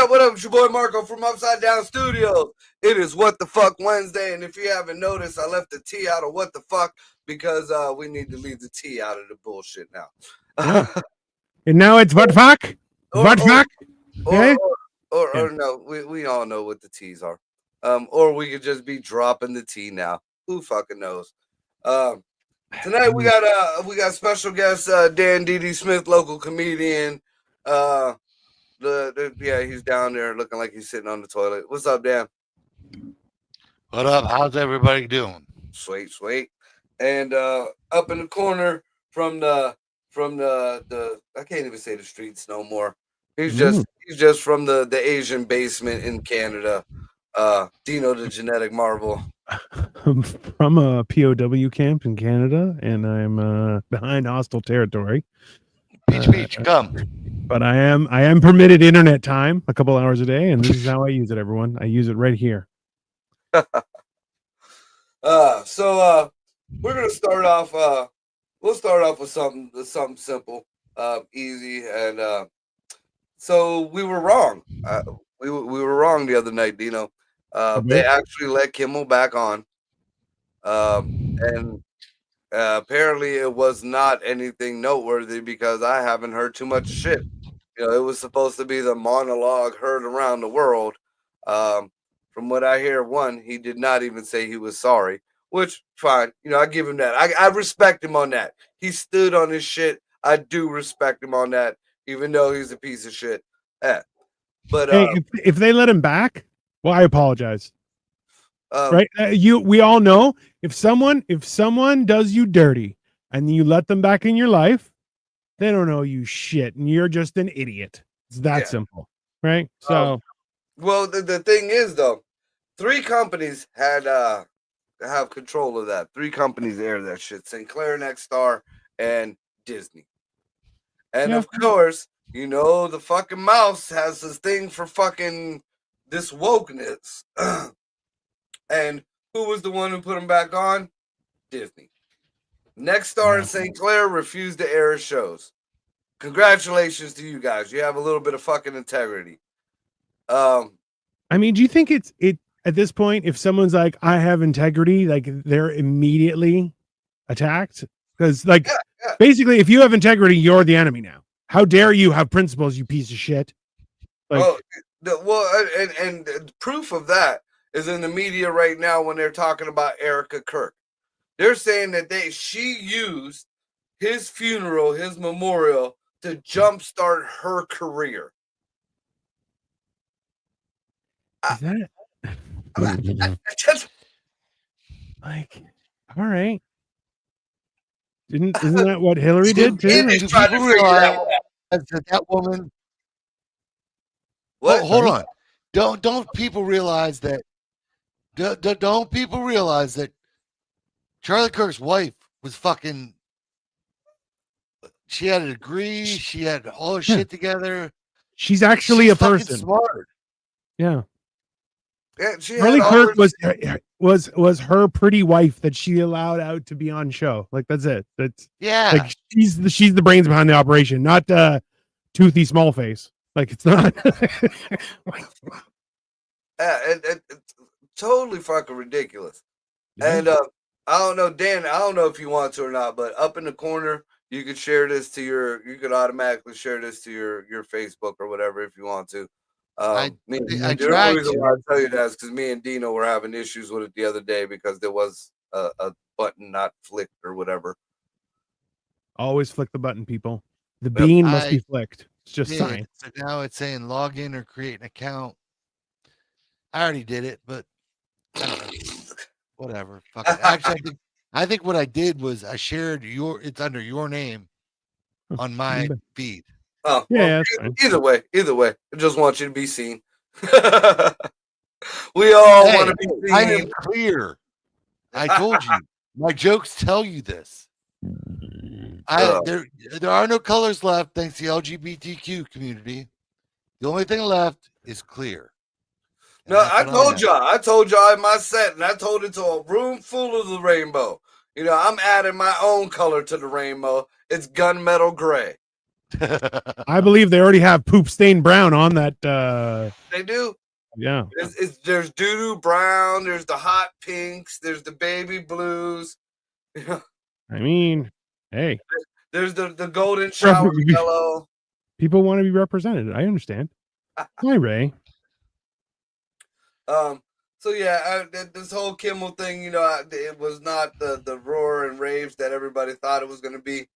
What up? It's your boy Marco from Upside Down Studios. It is What the Fuck Wednesday, and if you haven't noticed, I left the T out of What the Fuck because we need to leave the T out of the bullshit now. And now it's what fuck? What fuck? Or no, we all know what the T's are. Or we could just be dropping the T now. Who fucking knows? Tonight we got special guest Dan D.D. Smith, local comedian. He's down there looking like he's sitting on the toilet. What's up, Dan? What up? How's everybody doing? Sweet. And up in the corner from the I can't even say the streets no more. He's just from the Asian basement in Canada. Dino the genetic marvel. I'm from a POW camp in Canada, and I'm behind hostile territory. Beach, come. But I am permitted internet time a couple hours a day, and this is how I use it, everyone. I use it right here. So we're gonna start off. We'll start off with something simple, easy, and so we were wrong. We were wrong the other night, Dino. They actually let Kimmel back on, and apparently it was not anything noteworthy because I haven't heard too much shit. You know, it was supposed to be the monologue heard around the world. From what I hear, he did not even say he was sorry, which fine. You know, I give him that. I respect him on that. He stood on his shit. I do respect him on that, even though he's a piece of shit. But hey, if they let him back, well, I apologize. Right? We all know if someone does you dirty and you let them back in your life, they don't know you shit, and you're just an idiot. It's that simple, right? So, well, the thing is though, 3 companies had have control of that. 3 companies air that shit: Sinclair, Nexstar, and Disney. And of course, you know the fucking mouse has this thing for fucking this wokeness. And who was the one who put him back on? Disney. Nexstar and Sinclair refused to air shows. Congratulations to you guys. You have a little bit of fucking integrity. I mean, do you think it's at this point, if someone's like, I have integrity, like they're immediately attacked? Because basically, if you have integrity, you're the enemy now. How dare you have principles, you piece of shit? And proof of that is in the media right now when they're talking about Erica Kirk. They're saying that she used his funeral, his memorial, to jumpstart her career. Is that like, all right? Isn't that what Hillary did too? Do people realize that woman? What? Oh, hold on. Don't people realize that? Don't people realize that Charlie Kirk's wife was fucking? She had a degree. She had all her shit together. She's actually a person. Smart. Yeah. Charlie Kirk was her pretty wife that she allowed out to be on show. Like that's it. That's like she's the brains behind the operation, not Toothy Smallface. Like it's not. It's totally fucking ridiculous. Yeah. And I don't know, Dan. I don't know if you want to or not, but up in the corner, you could share this to you could automatically share this to your Facebook or whatever if you want to. I tried to. The reason why I tell you that is because me and Dino were having issues with it the other day because there was a button not flicked or whatever. Always flick the button, people. The bean must be flicked. It's just science. So now it's saying log in or create an account. I already did it, but whatever. Actually, I think what I did was I shared it's under your name on my feed. Oh, yeah. Well, either way, I just want you to be seen. We all Hey, want to be I am seen. clear. I told you. My jokes tell you this. There are no colors left thanks to the LGBTQ community. The only thing left is clear. No, I told y'all in my set, and I told it to a room full of the rainbow. You know, I'm adding my own color to the rainbow. It's gunmetal gray. I believe they already have poop stained brown on that. They do. Yeah. There's doo-doo brown. There's the hot pinks. There's the baby blues. I mean, hey. There's the golden shower yellow. People want to be represented. I understand. Hi, Ray. So yeah, this whole Kimmel thing, you know, it was not the roar and raves that everybody thought it was going to be.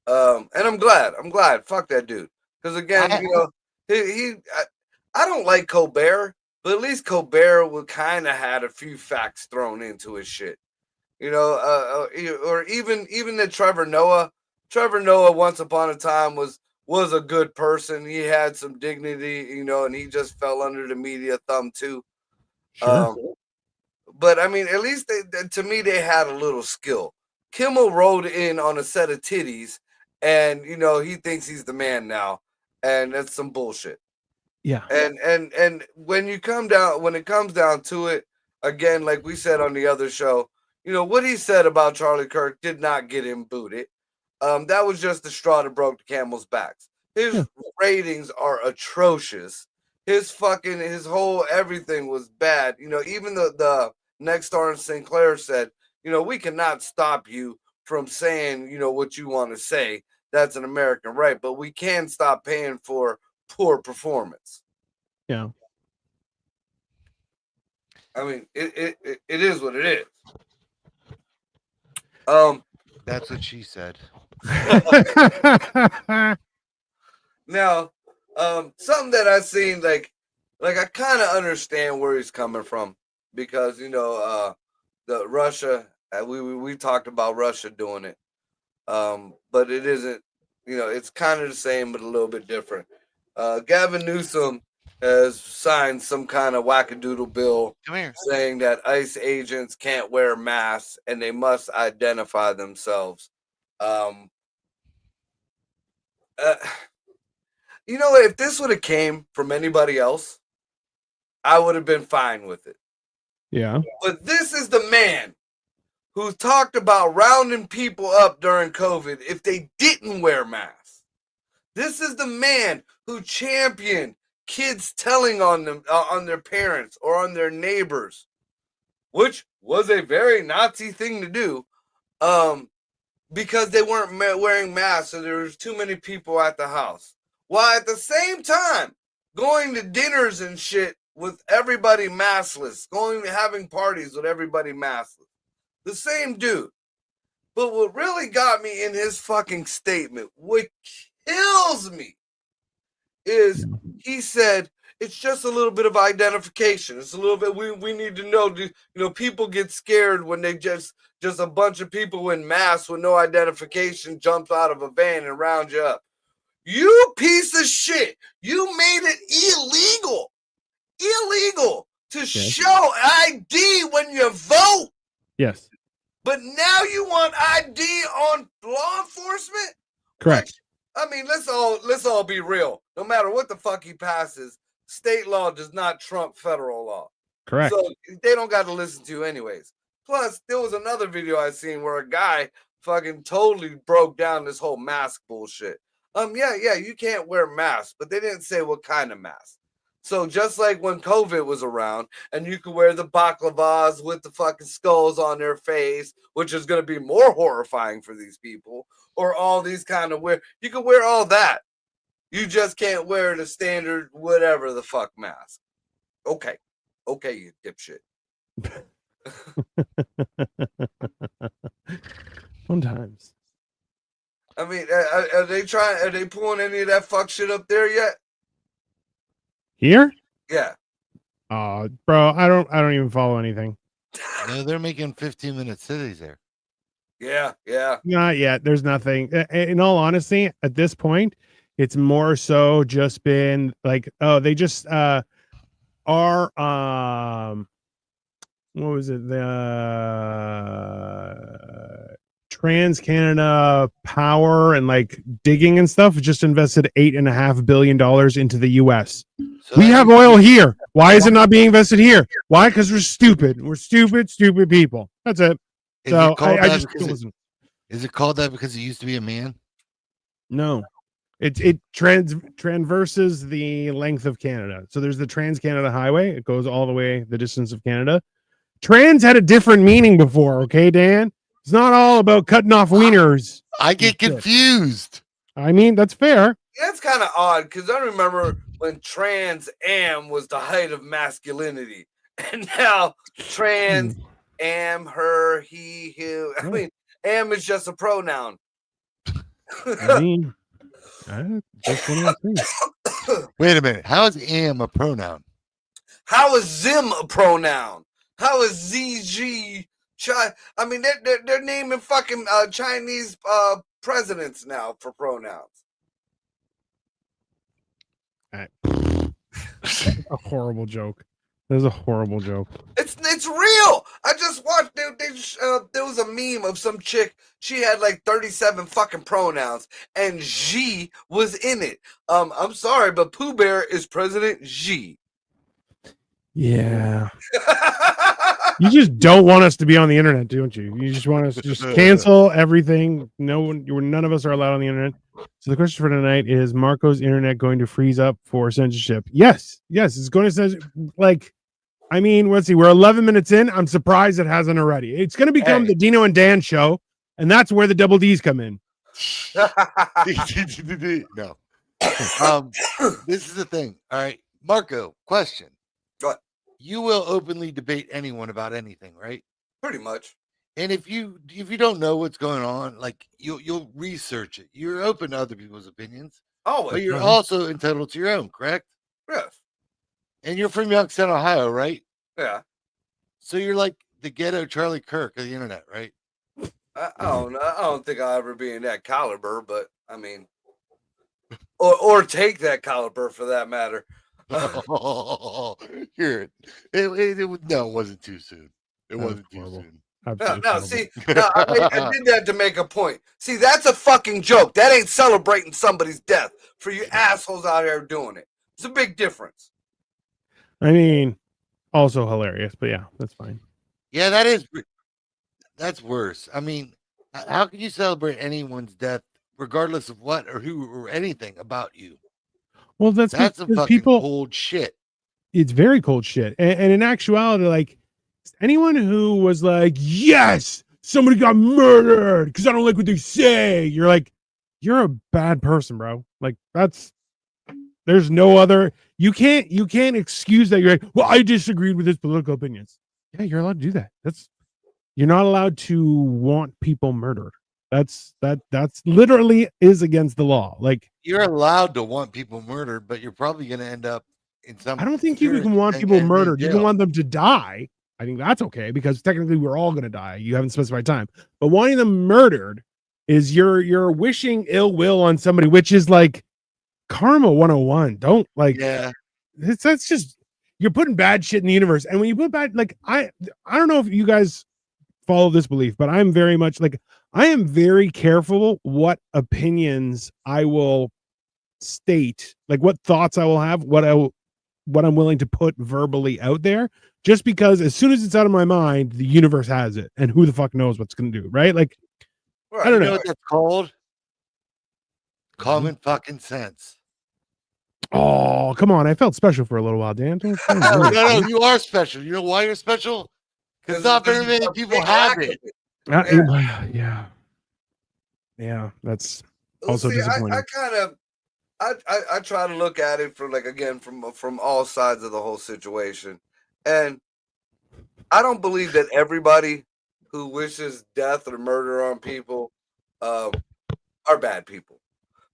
And I'm glad. Fuck that dude. Because again, you know, I don't like Colbert, but at least Colbert would kind of had a few facts thrown into his shit. You know, or even that Trevor Noah once upon a time was a good person. He had some dignity, you know, and he just fell under the media thumb too. Sure. But I mean, at least to me, they had a little skill. Kimmel rode in on a set of titties, and you know he thinks he's the man now, and that's some bullshit. Yeah. And when it comes down to it, again, like we said on the other show, you know what he said about Charlie Kirk did not get him booted. That was just the straw that broke the camel's backs. His ratings are atrocious. His whole everything was bad. You know, even the Nexstar and Sinclair said, you know, we cannot stop you from saying, you know, what you want to say. That's an American right, but we can stop paying for poor performance. Yeah. I mean, it is what it is. That's what she said. Now, something that I've seen, like I kind of understand where he's coming from, because you know, the Russia, we talked about Russia doing it, but it isn't. You know, it's kind of the same, but a little bit different. Gavin Newsom has signed some kind of wackadoodle bill saying that ICE agents can't wear masks and they must identify themselves. You know, if this would have came from anybody else, I would have been fine with it. Yeah. But this is the man who talked about rounding people up during COVID if they didn't wear masks. This is the man who championed kids telling on them, on their parents or on their neighbors, which was a very Nazi thing to do, because they weren't wearing masks, so there was too many people at the house. While at the same time, going to dinners and shit with everybody maskless, having parties with everybody maskless. The same dude. But what really got me in his fucking statement, what kills me, is he said it's just a little bit of identification. It's a little bit, we need to know, you know, people get scared when they just a bunch of people in masks with no identification jumps out of a van and round you up. You piece of shit. You made it illegal to show ID when you vote. Yes. But now you want ID on law enforcement? Correct. I mean, let's all be real. No matter what the fuck he passes, state law does not trump federal law. Correct. So they don't got to listen to you anyways. Plus, there was another video I seen where a guy fucking totally broke down this whole mask bullshit. Yeah, you can't wear masks, but they didn't say what kind of mask. So just like when COVID was around and you could wear the baklavas with the fucking skulls on their face, which is going to be more horrifying for these people, or all these kind of you can wear all that. You just can't wear the standard whatever the fuck mask. Okay, you dipshit. Sometimes. I mean, are they pulling any of that fuck shit up there yet? Here? Yeah. Bro, I don't even follow anything. No, they're making 15-minute cities there. Yeah. Not yet. There's nothing. In all honesty, at this point, it's more so just been like, oh, they just our what was it? The Trans Canada Power and like digging and stuff just invested $8.5 billion into the US. So We that have means- oil here. Why is it not being invested here? Why? Because we're stupid. We're stupid people. That's it. Is So it called I that just because listen. is it called that because it used to be a man? No, it transverses the length of Canada. So there's the Trans Canada Highway. It goes all the way the distance of Canada. Trans had a different meaning before. Okay, Dan. It's not all about cutting off wieners. I get confused. I mean, that's fair. That's kind of odd because I remember when Trans Am was the height of masculinity, and now Trans Am, her, he, him. I mean, Am is just a pronoun. I mean, just one of those things. Wait a minute. How is am a pronoun? How is Zim a pronoun? How is ZG? I mean, they're naming fucking Chinese presidents now for pronouns. A horrible joke. That was a horrible joke. It's real. I just watched. There was a meme of some chick. She had like 37 fucking pronouns, and Xi was in it. I'm sorry, but Pooh Bear is President Xi. Yeah. You just don't want us to be on the internet, don't you? You just want us to just cancel everything. None of us are allowed on the internet. So the question for tonight is: Marco's internet going to freeze up for censorship? Yes, it's going to like. I mean, let's see. We're 11 minutes in. I'm surprised it hasn't already. It's going to become the Dino and Dan show, and that's where the double D's come in. No. This is the thing. All right, Marco. Question. What? You will openly debate anyone about anything, right? Pretty much. And if you don't know what's going on, like you'll research it. You're open to other people's opinions. Always. But you're also entitled to your own, correct? Yes. And you're from Youngstown, Ohio, right? Yeah. So you're like the ghetto Charlie Kirk of the internet, right? I don't think I'll ever be in that caliber, but I mean, or take that caliber for that matter. Here, no, it wasn't too soon. It wasn't too soon. No, see, I did that to make a point. See, that's a fucking joke. That ain't celebrating somebody's death for you assholes out here doing it. It's a big difference. I mean, also hilarious, but yeah, that's fine. Yeah, that's worse. I mean, how can you celebrate anyone's death regardless of what or who or anything about you? Well, that's some fucking cold shit. It's very cold shit. And in actuality, like anyone who was like, yes, somebody got murdered because I don't like what they say. You're like, you're a bad person, bro. Like there's no other. You can't excuse that. You're like, well, I disagreed with his political opinions. Yeah, you're allowed to do that. You're not allowed to want people murdered. That's literally is against the law. Like you're allowed to want people murdered, but you're probably going to end up in some. I don't think you can want people murdered. You can want them to die. I think that's okay because technically we're all going to die. You haven't specified time, but wanting them murdered is you're wishing ill will on somebody, which is like karma 101. Don't like. Yeah, that's just you're putting bad shit in the universe, and when you put bad, like I don't know if you guys follow this belief, but I'm very much like. I am very careful what opinions I will state, like what thoughts I will have, what I'm willing to put verbally out there, just because as soon as it's out of my mind, the universe has it, and who the fuck knows what's going to do, right? Like, right. I don't know. You know what that's called? Common fucking sense. Oh, come on. I felt special for a little while, Dan. No, you are special. You know why you're special? Because not very many people have it. Yeah, that's also disappointing. I try to look at it from all sides of the whole situation, and I don't believe that everybody who wishes death or murder on people are bad people,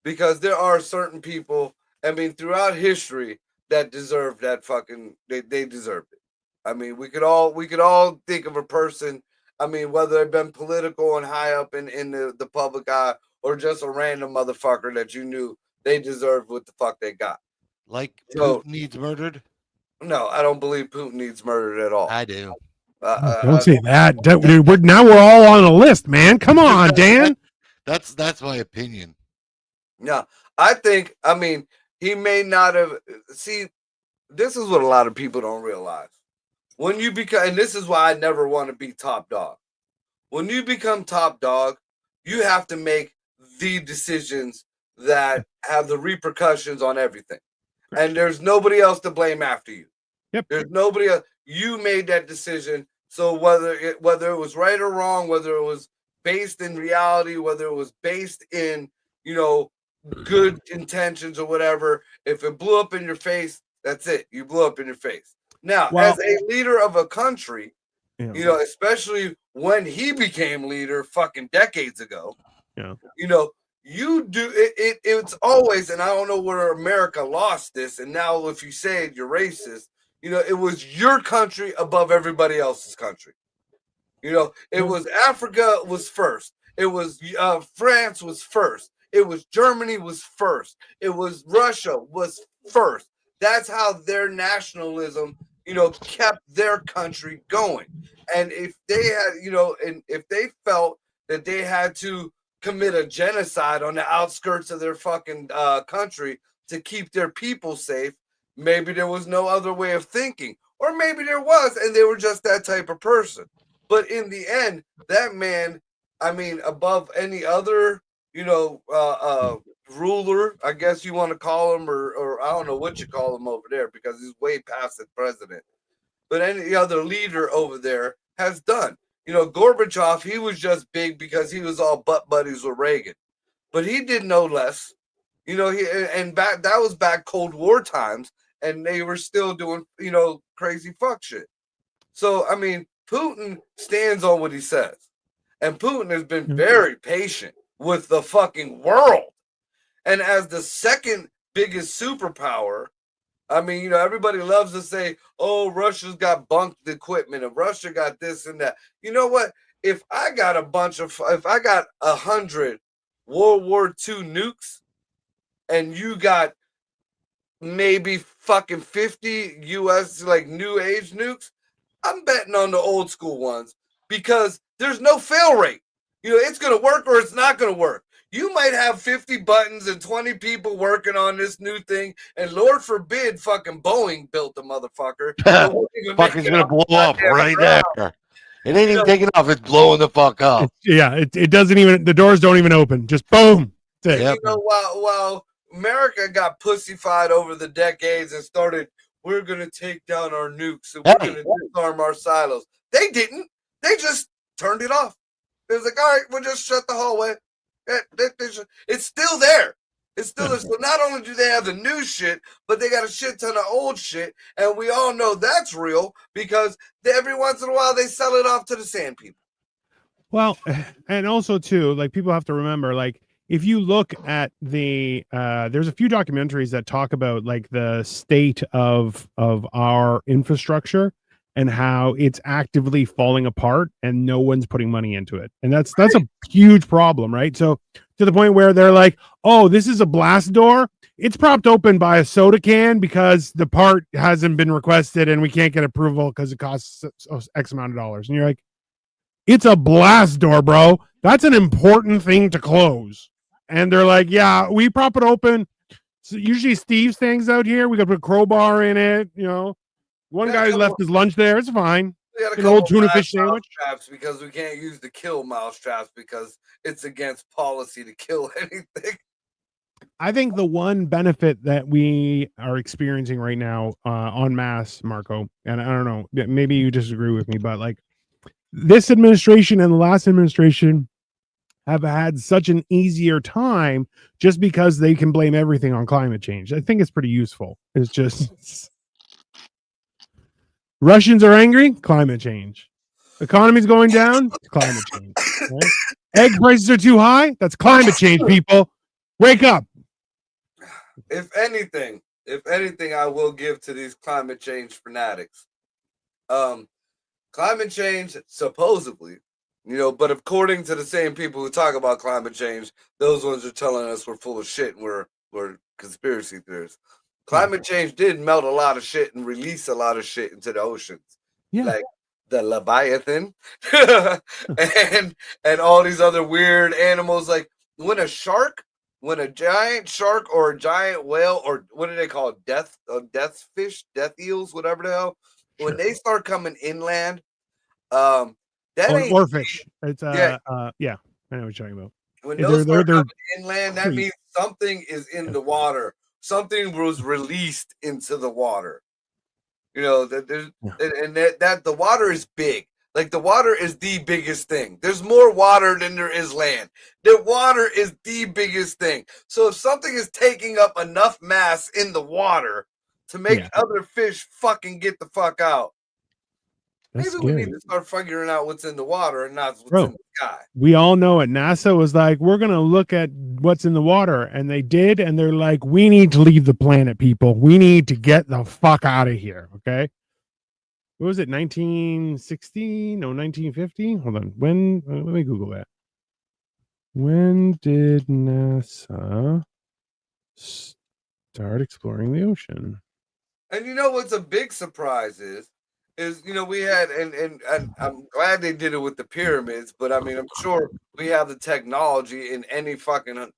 because there are certain people. I mean, throughout history that deserve that fucking they deserved it. I mean, we could all think of a person. I mean, whether they've been political and high up in the public eye or just a random motherfucker that you knew they deserved what the fuck they got. Like, so, who needs murdered? No, I don't believe Putin needs murdered at all. I do. Don't say that. Now we're all on a list, man. Come on, Dan. That's my opinion. No, I mean, he may not have. See, this is what a lot of people don't realize. When you become, and this is why I never want to be top dog. When you become top dog, you have to make the decisions that have the repercussions on everything. And there's nobody else to blame after you. Yep. There's nobody else. You made that decision. So whether it was right or wrong, whether it was based in reality, whether it was based in, good intentions or whatever, if it blew up in your face, that's it. You blew up in your face. Now, as a leader of a country, especially when he became leader fucking decades ago, you do it. It's always, and I don't know where America lost this. And now, if you say it, you're racist. It was your country above everybody else's country. It was Africa was first. It was France was first. It was Germany was first. It was Russia was first. That's how their nationalism, kept their country going. And if they had, and if they felt that they had to commit a genocide on the outskirts of their fucking country to keep their people safe, maybe there was no other way of thinking, or maybe there was, and they were just that type of person. But in the end, that man, I mean, above any other, ruler, I guess you want to call him, or I don't know what you call him over there, because he's way past the president. But any other leader over there has done. Gorbachev, he was just big because he was all butt buddies with Reagan, but he did no less. That was back Cold War times, and they were still doing, crazy fuck shit. So, I mean, Putin stands on what he says, and Putin has been very patient with the fucking world. And as the second biggest superpower, I mean, everybody loves to say, oh, Russia's got bunked equipment and Russia got this and that. You know what? If I got 100 World War II nukes and you got maybe fucking 50 US like new age nukes, I'm betting on the old school ones because there's no fail rate. It's going to work or it's not going to work. You might have 50 buttons and 20 people working on this new thing, and Lord forbid fucking Boeing built the motherfucker. Fucking gonna blow up right there. It ain't even taking off, it's blowing the fuck up. It doesn't even, the doors don't even open. Just boom. Yep. While America got pussified over the decades and started, we're gonna take down our nukes and we're gonna disarm our silos. They didn't. They just turned it off. It was like, all right, we'll just shut the hallway. It's still there. It's still there. So not only do they have the new shit, but they got a shit ton of old shit. And we all know that's real because every once in a while they sell it off to the sand people. Well, and also too, like people have to remember, like if you look at there's a few documentaries that talk about like the state of our infrastructure and how it's actively falling apart and no one's putting money into it. And that's a huge problem, right? So to the point where they're like, oh, this is a blast door. It's propped open by a soda can because the part hasn't been requested and we can't get approval because it costs X amount of dollars. And you're like, it's a blast door, bro. That's an important thing to close. And they're like, yeah, we prop it open. So usually Steve hangs out here. We got to put a crowbar in it, One guy left his lunch there. It's fine. An old tuna fish sandwich. Traps because we can't use the kill mouse traps because it's against policy to kill anything. I think the one benefit that we are experiencing right now en masse, Marco, and I don't know, maybe you disagree with me, but like this administration and the last administration have had such an easier time just because they can blame everything on climate change. I think it's pretty useful. It's just Russians are angry, climate change. Economy's going down, climate change. Right? Egg prices are too high, that's climate change, people. Wake up. If anything, I will give to these climate change fanatics. Climate change, supposedly, but according to the same people who talk about climate change, those ones are telling us we're full of shit and we're conspiracy theorists. Climate change did melt a lot of shit and release a lot of shit into the oceans. Yeah. Like the Leviathan and all these other weird animals. Like when a giant shark or a giant whale, or what do they call it? Death fish, death eels, whatever the hell. Sure. When they start coming inland, that ain't or fish. It's yeah. I know what you're talking about. When those start coming inland, that means something is in the water. Something was released into the water. You know, that the water is big. Like the water is the biggest thing. There's more water than there is land. The water is the biggest thing. So if something is taking up enough mass in the water to make other fish fucking get the fuck out, maybe we need to start figuring out what's in the water and not what's in the sky. We all know it. NASA was like, we're going to look at what's in the water. And they did. And they're like, we need to leave the planet, people. We need to get the fuck out of here. Okay. What was it? 1960? No, 1950? Hold on. When? Let me Google that. When did NASA start exploring the ocean? And you know what's a big surprise is we had and I'm glad they did it with the pyramids, but I mean I'm sure we have the technology in any fucking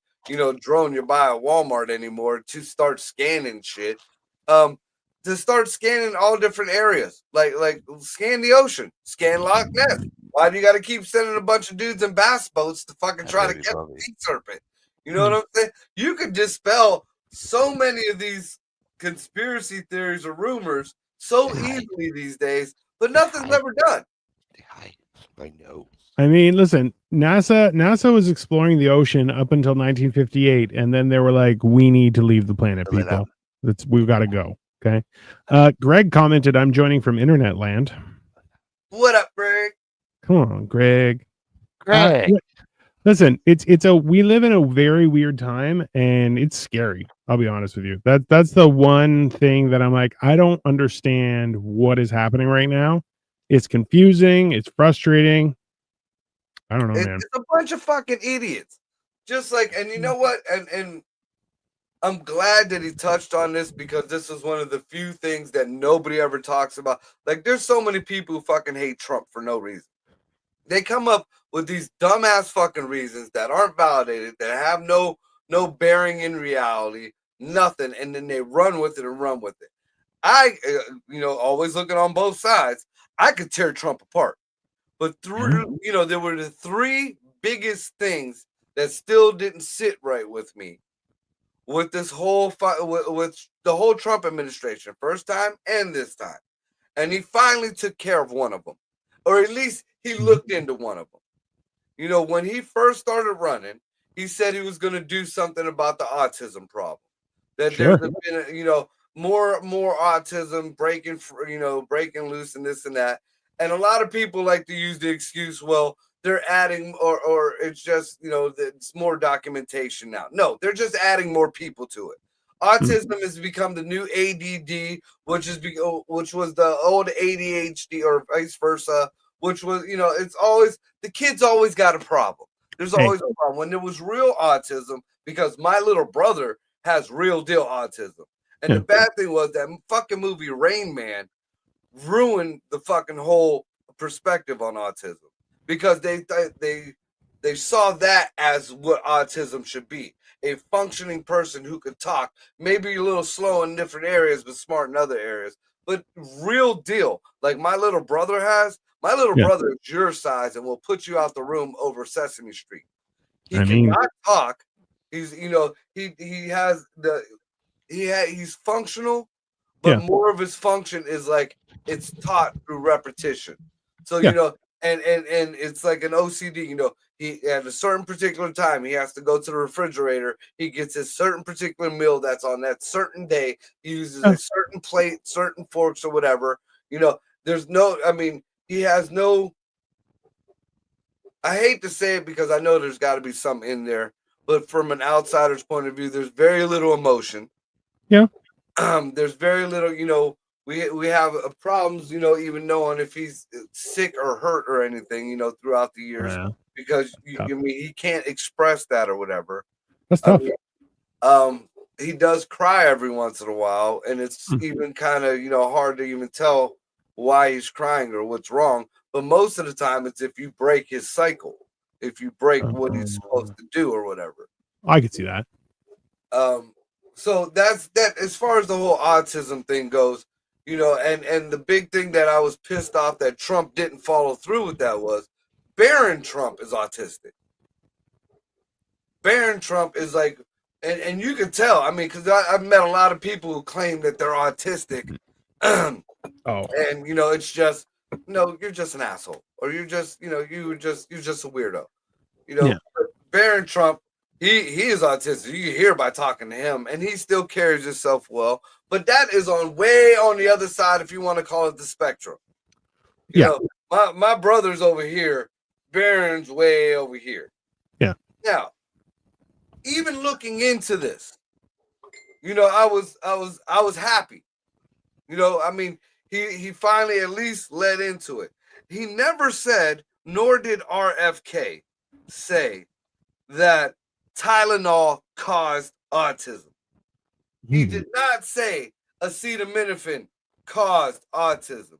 drone you buy at Walmart anymore to start scanning shit. To start scanning all different areas, like scan the ocean, scan Loch Ness. Why do you got to keep sending a bunch of dudes in bass boats to fucking try to get the sea serpent? You know what I'm saying? You could dispel so many of these conspiracy theories or rumors so easily these days, but nothing's ever done. I know. I mean, listen, NASA was exploring the ocean up until 1958, and then they were like, we need to leave the planet, people. We've got to go. Okay. Greg commented, I'm joining from internet land. What up, Greg? Come on, Greg. Listen, we live in a very weird time and it's scary. I'll be honest with you. That's the one thing that I'm like, I don't understand what is happening right now. It's confusing. It's frustrating. I don't know, man. It's a bunch of fucking idiots. Just like, and you know what? And I'm glad that he touched on this because this is one of the few things that nobody ever talks about. Like, there's so many people who fucking hate Trump for no reason. They come up with these dumbass fucking reasons that aren't validated, that have no bearing in reality, nothing, and then they run with it and run with it. I, always looking on both sides, I could tear Trump apart. But through, there were the three biggest things that still didn't sit right with me. With this whole with the whole Trump administration, first time and this time. And he finally took care of one of them, or at least he looked into one of them. When he first started running, he said he was going to do something about the autism problem. That there's been, more autism breaking loose and this and that. And a lot of people like to use the excuse, well, they're adding or it's just, it's more documentation now. No, they're just adding more people to it. Autism has become the new ADD, which was the old ADHD or vice versa, which was, it's always, the kids always got a problem. There's always a problem. When there was real autism, because my little brother has real deal autism. And the bad thing was that fucking movie Rain Man ruined the fucking whole perspective on autism. Because they saw that as what autism should be. A functioning person who could talk, maybe a little slow in different areas, but smart in other areas. But real deal, like my little brother has, brother is your size and will put you out the room over Sesame Street. He cannot talk. He's, he's functional, but more of his function is like it's taught through repetition. So, and it's like an OCD, he at a certain particular time, he has to go to the refrigerator. He gets a certain particular meal that's on that certain day. He uses a certain plate, certain forks or whatever. There's he has no, I hate to say it because I know there's got to be some in there, but from an outsider's point of view, there's very little emotion. Yeah. There's very little, we have problems, even knowing if he's sick or hurt or anything, throughout the years, because he can't express that or whatever. That's tough. he does cry every once in a while, and it's even kind of, hard to even tell why he's crying or what's wrong. But most of the time, it's if you break his cycle, if you break what he's supposed to do or whatever. I could see that. So that's that. As far as the whole autism thing goes, and the big thing that I was pissed off that Trump didn't follow through with that was Barron Trump is autistic. Barron Trump is like, and you can tell. I mean, because I've met a lot of people who claim that they're autistic. And it's just, you're just an asshole, or you're just, you're just a weirdo. Barron Trump, he is autistic. You can hear by talking to him, and he still carries himself well. But that is way on the other side, if you want to call it the spectrum. My brother's over here. Barron's way over here. Yeah. Now, even looking into this, I was happy. I mean, he finally at least led into it. He never said, nor did RFK say, that Tylenol caused autism. He did not say acetaminophen caused autism.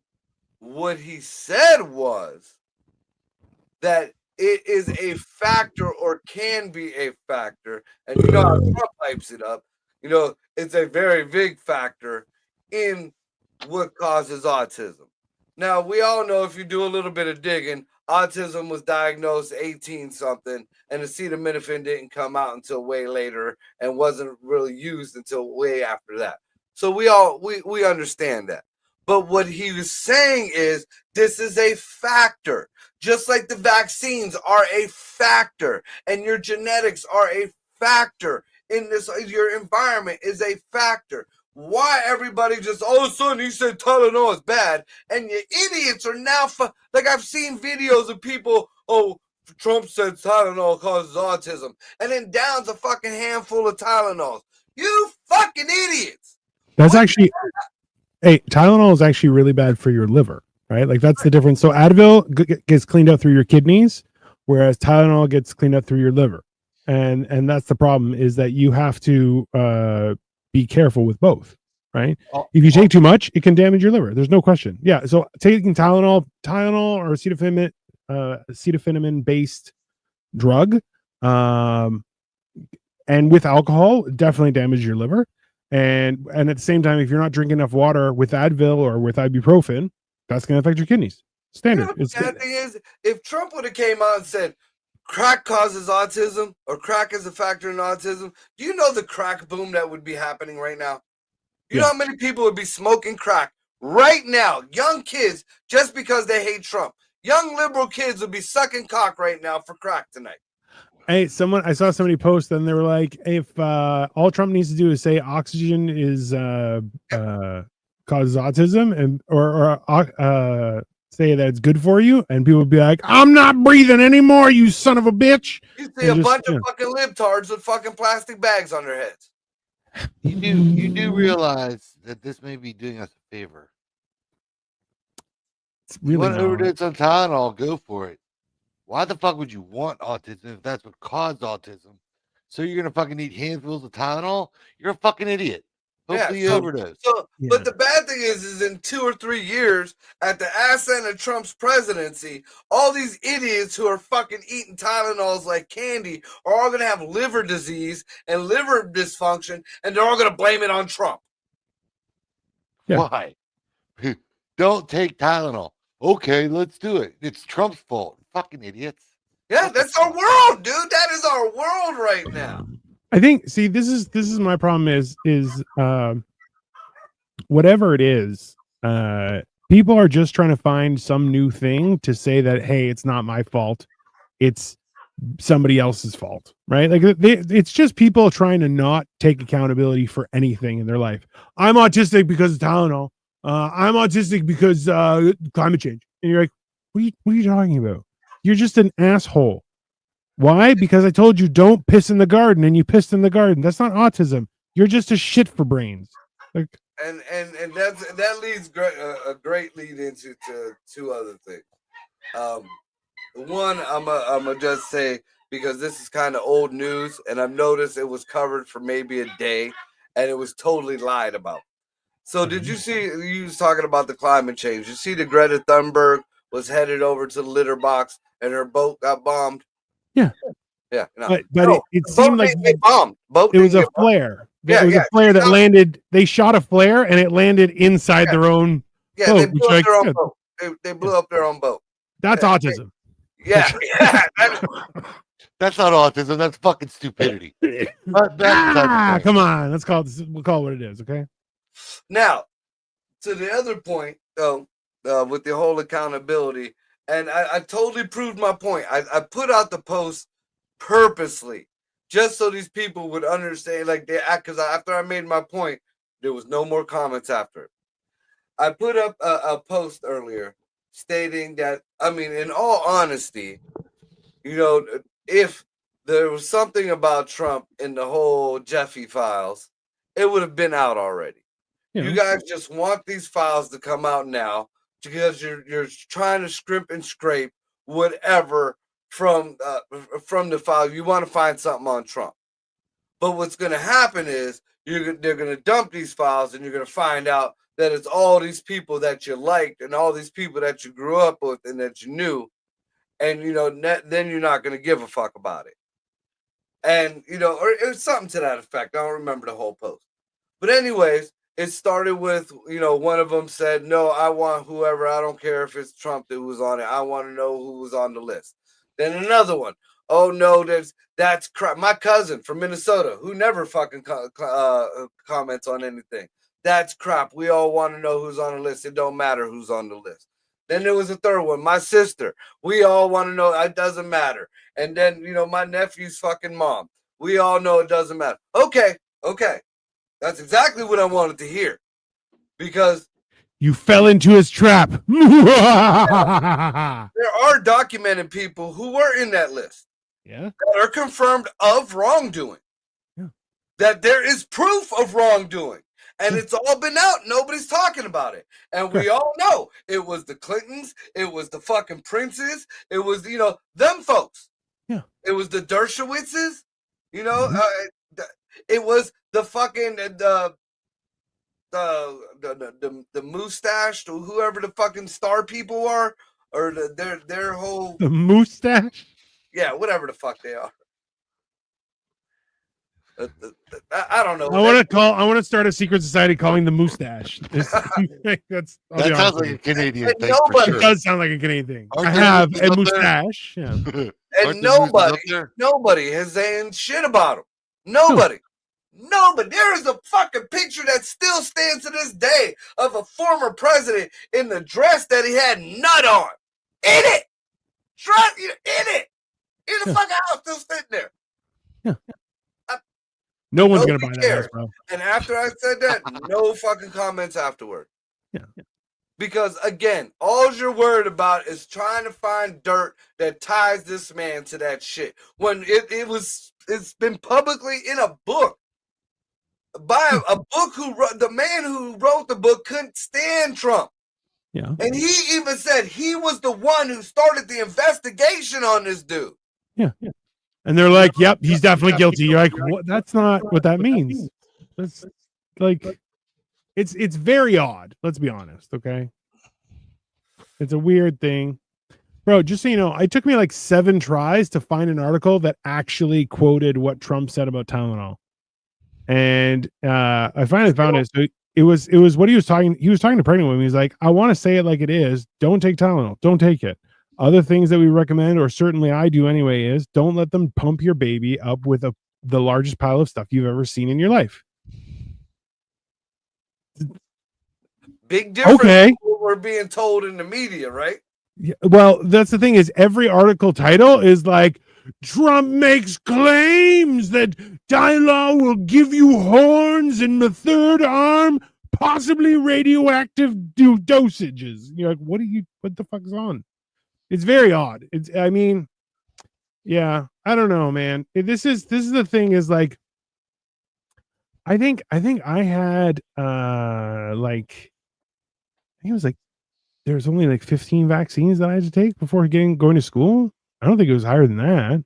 What he said was that it is a factor or can be a factor. And how Trump hypes it up. It's a very big factor in what causes autism. Now, we all know, if you do a little bit of digging, autism was diagnosed 18-something, and acetaminophen didn't come out until way later and wasn't really used until way after that. So we understand that. But what he was saying is this is a factor. Just like the vaccines are a factor, and your genetics are a factor in this, your environment is a factor. Why everybody just, all of a sudden he said Tylenol is bad, and you idiots are now, like I've seen videos of people, Trump said Tylenol causes autism, and then downs a fucking handful of Tylenols. You fucking idiots. That's actually, Tylenol is actually really bad for your liver, right? Like that's the difference. So Advil gets cleaned up through your kidneys, whereas Tylenol gets cleaned up through your liver. And that's the problem, is that you have to be careful with both, right? If you take too much, it can damage your liver. There's no question. Yeah. So taking Tylenol or acetaminophen based drug, and with alcohol, definitely damage your liver. And at the same time, if you're not drinking enough water with Advil or with ibuprofen, that's going to affect your kidneys. Standard. The thing is, if Trump would have came out and said crack causes autism, or crack is a factor in autism, do you know the crack boom that would be happening right now? You know how many people would be smoking crack right now? Young kids, just because they hate Trump. Young liberal kids would be sucking cock right now for crack tonight. Hey, I saw somebody post, and they were like, if all Trump needs to do is say oxygen is causes autism, and or say that it's good for you, and people would be like, I'm not breathing anymore, you son of a bitch. You see a bunch of fucking libtards with fucking plastic bags on their heads. You do realize that this may be doing us a favor. It's really, you want to overdose on Tylenol, go for it. Why the fuck would you want autism if that's what caused autism? So you're gonna fucking eat handfuls of Tylenol? You're a fucking idiot. Hopefully you overdose. But the bad thing is in 2 or 3 years, at the ascent of Trump's presidency, all these idiots who are fucking eating Tylenols like candy are all going to have liver disease and liver dysfunction, and they're all going to blame it on Trump. Yeah. Why? Don't take Tylenol. Okay, let's do it. It's Trump's fault. Fucking idiots. Yeah, that's our world, dude. That is our world right now. I think, see, this is my problem is whatever it is, people are just trying to find some new thing to say that, hey, it's not my fault, it's somebody else's fault, right? Like it's just people trying to not take accountability for anything in their life. I'm autistic because of Tylenol. I'm autistic because climate change. And you're like, what are you talking about? You're just an asshole. Why? Because I told you don't piss in the garden, and you pissed in the garden. That's not autism. You're just a shit for brains. Like, and that leads a great lead into two other things. One, I'm gonna just say, because this is kind of old news, and I've noticed it was covered for maybe a day, and it was totally lied about. So did you see, you was talking about the climate change. You see the Greta Thunberg was headed over to the litter box and her boat got bombed? Yeah. Yeah. No. But no, it seemed like they bombed. Boat it was a flare. Yeah, it was a flare that landed. They shot a flare and it landed inside their own boat. They blew up their own boat. They blew up their own boat. That's autism. Yeah. That's not autism. That's fucking stupidity. Come on. Let's call it. We'll call it what it is. Okay. Now, to the other point, though, with the whole accountability, and I totally proved my point. I put out the post purposely, just so these people would understand, like they act. Because after I made my point, there was no more comments after it. I put up a post earlier stating that, I mean, in all honesty, you know, if there was something about Trump in the whole Jeffy files, it would have been out already. Yeah. You guys just want these files to come out now because you're trying to scrimp and scrape whatever from the file. You want to find something on Trump. But what's going to happen is they're going to dump these files, and you're going to find out that it's all these people that you liked and all these people that you grew up with and that you knew. And, you know, then you're not going to give a fuck about it. And, you know, or it was something to that effect. I don't remember the whole post. But anyways, it started with, you know, one of them said, no, I want whoever. I don't care if it's Trump that was on it. I want to know who was on the list. Then another one. Oh, no, that's crap. My cousin from Minnesota, who never fucking comments on anything. That's crap. We all want to know who's on the list. It don't matter who's on the list. Then there was a third one. My sister. We all want to know. It doesn't matter. And then, you know, my nephew's fucking mom. We all know it doesn't matter. Okay. That's exactly what I wanted to hear. Because you fell into his trap. There are documented people who were in that list. Yeah. That are confirmed of wrongdoing. Yeah. That there is proof of wrongdoing. And it's all been out. Nobody's talking about it. And we all know it was the Clintons. It was the fucking Princes. It was, you know, them folks. Yeah. It was the Dershowitzes. You know, it was the fucking the mustache, whoever the fucking star people are, or their whole the mustache. Yeah, whatever the fuck they are. I don't know. I want to start a secret society calling the mustache. That sounds like a Canadian thing. It does sound like a Canadian thing. I have a mustache. Yeah. And nobody has saying shit about him. Nobody. There is a fucking picture that still stands to this day of a former president in the dress that he had nut on. In it. In the fucking house, still sitting there. Yeah. No one's going to buy that house, bro. And after I said that, no fucking comments afterward. Yeah. Because, again, all you're worried about is trying to find dirt that ties this man to that shit. When it's been publicly in a book. By a book the man who wrote the book couldn't stand Trump. Yeah. And he even said he was the one who started the investigation on this dude. Yeah. And they're like, yep, he's definitely guilty. You're like, what? That's not what that means. That's like, it's very odd. Let's be honest. Okay. It's a weird thing, bro. Just so you know, it took me like 7 tries to find an article that actually quoted what Trump said about Tylenol. And I finally found it. So it was what he was talking to pregnant women. He's like, I want to say it like it is. Don't take Tylenol. Don't take it. Other things that we recommend, or certainly I do anyway, is don't let them pump your baby up with the largest pile of stuff you've ever seen in your life. Big difference. Okay. What we're being told in the media, right? Yeah, well, that's the thing is every article title is like, Trump makes claims that Tylenol will give you horns in the third arm, possibly radioactive dosages. You're like, what the fuck is on? It's very odd. I mean, yeah, I don't know, man. This is the thing is like, I think I had like, I think it was like, there's only like 15 vaccines that I had to take before going to school. I don't think it was higher than that.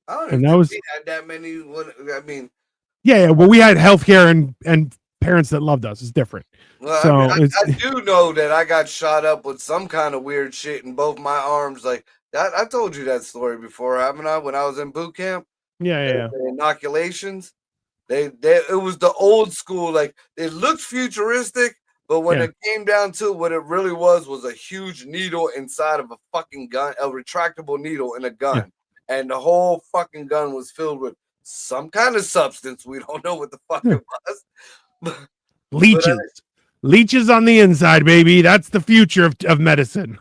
I don't think we had that many. I mean, Yeah. Well, we had healthcare and parents that loved us. It's different. Well, So I do know that I got shot up with some kind of weird shit in both my arms. Like I told you that story before, haven't I? When I was in boot camp, yeah. the inoculations. It was the old school. Like it looked futuristic, but when it came down to what it really was a huge needle inside of a fucking gun, a retractable needle in a gun, and the whole fucking gun was filled with some kind of substance. We don't know what the fuck it was. Leeches on the inside, baby. That's the future of medicine.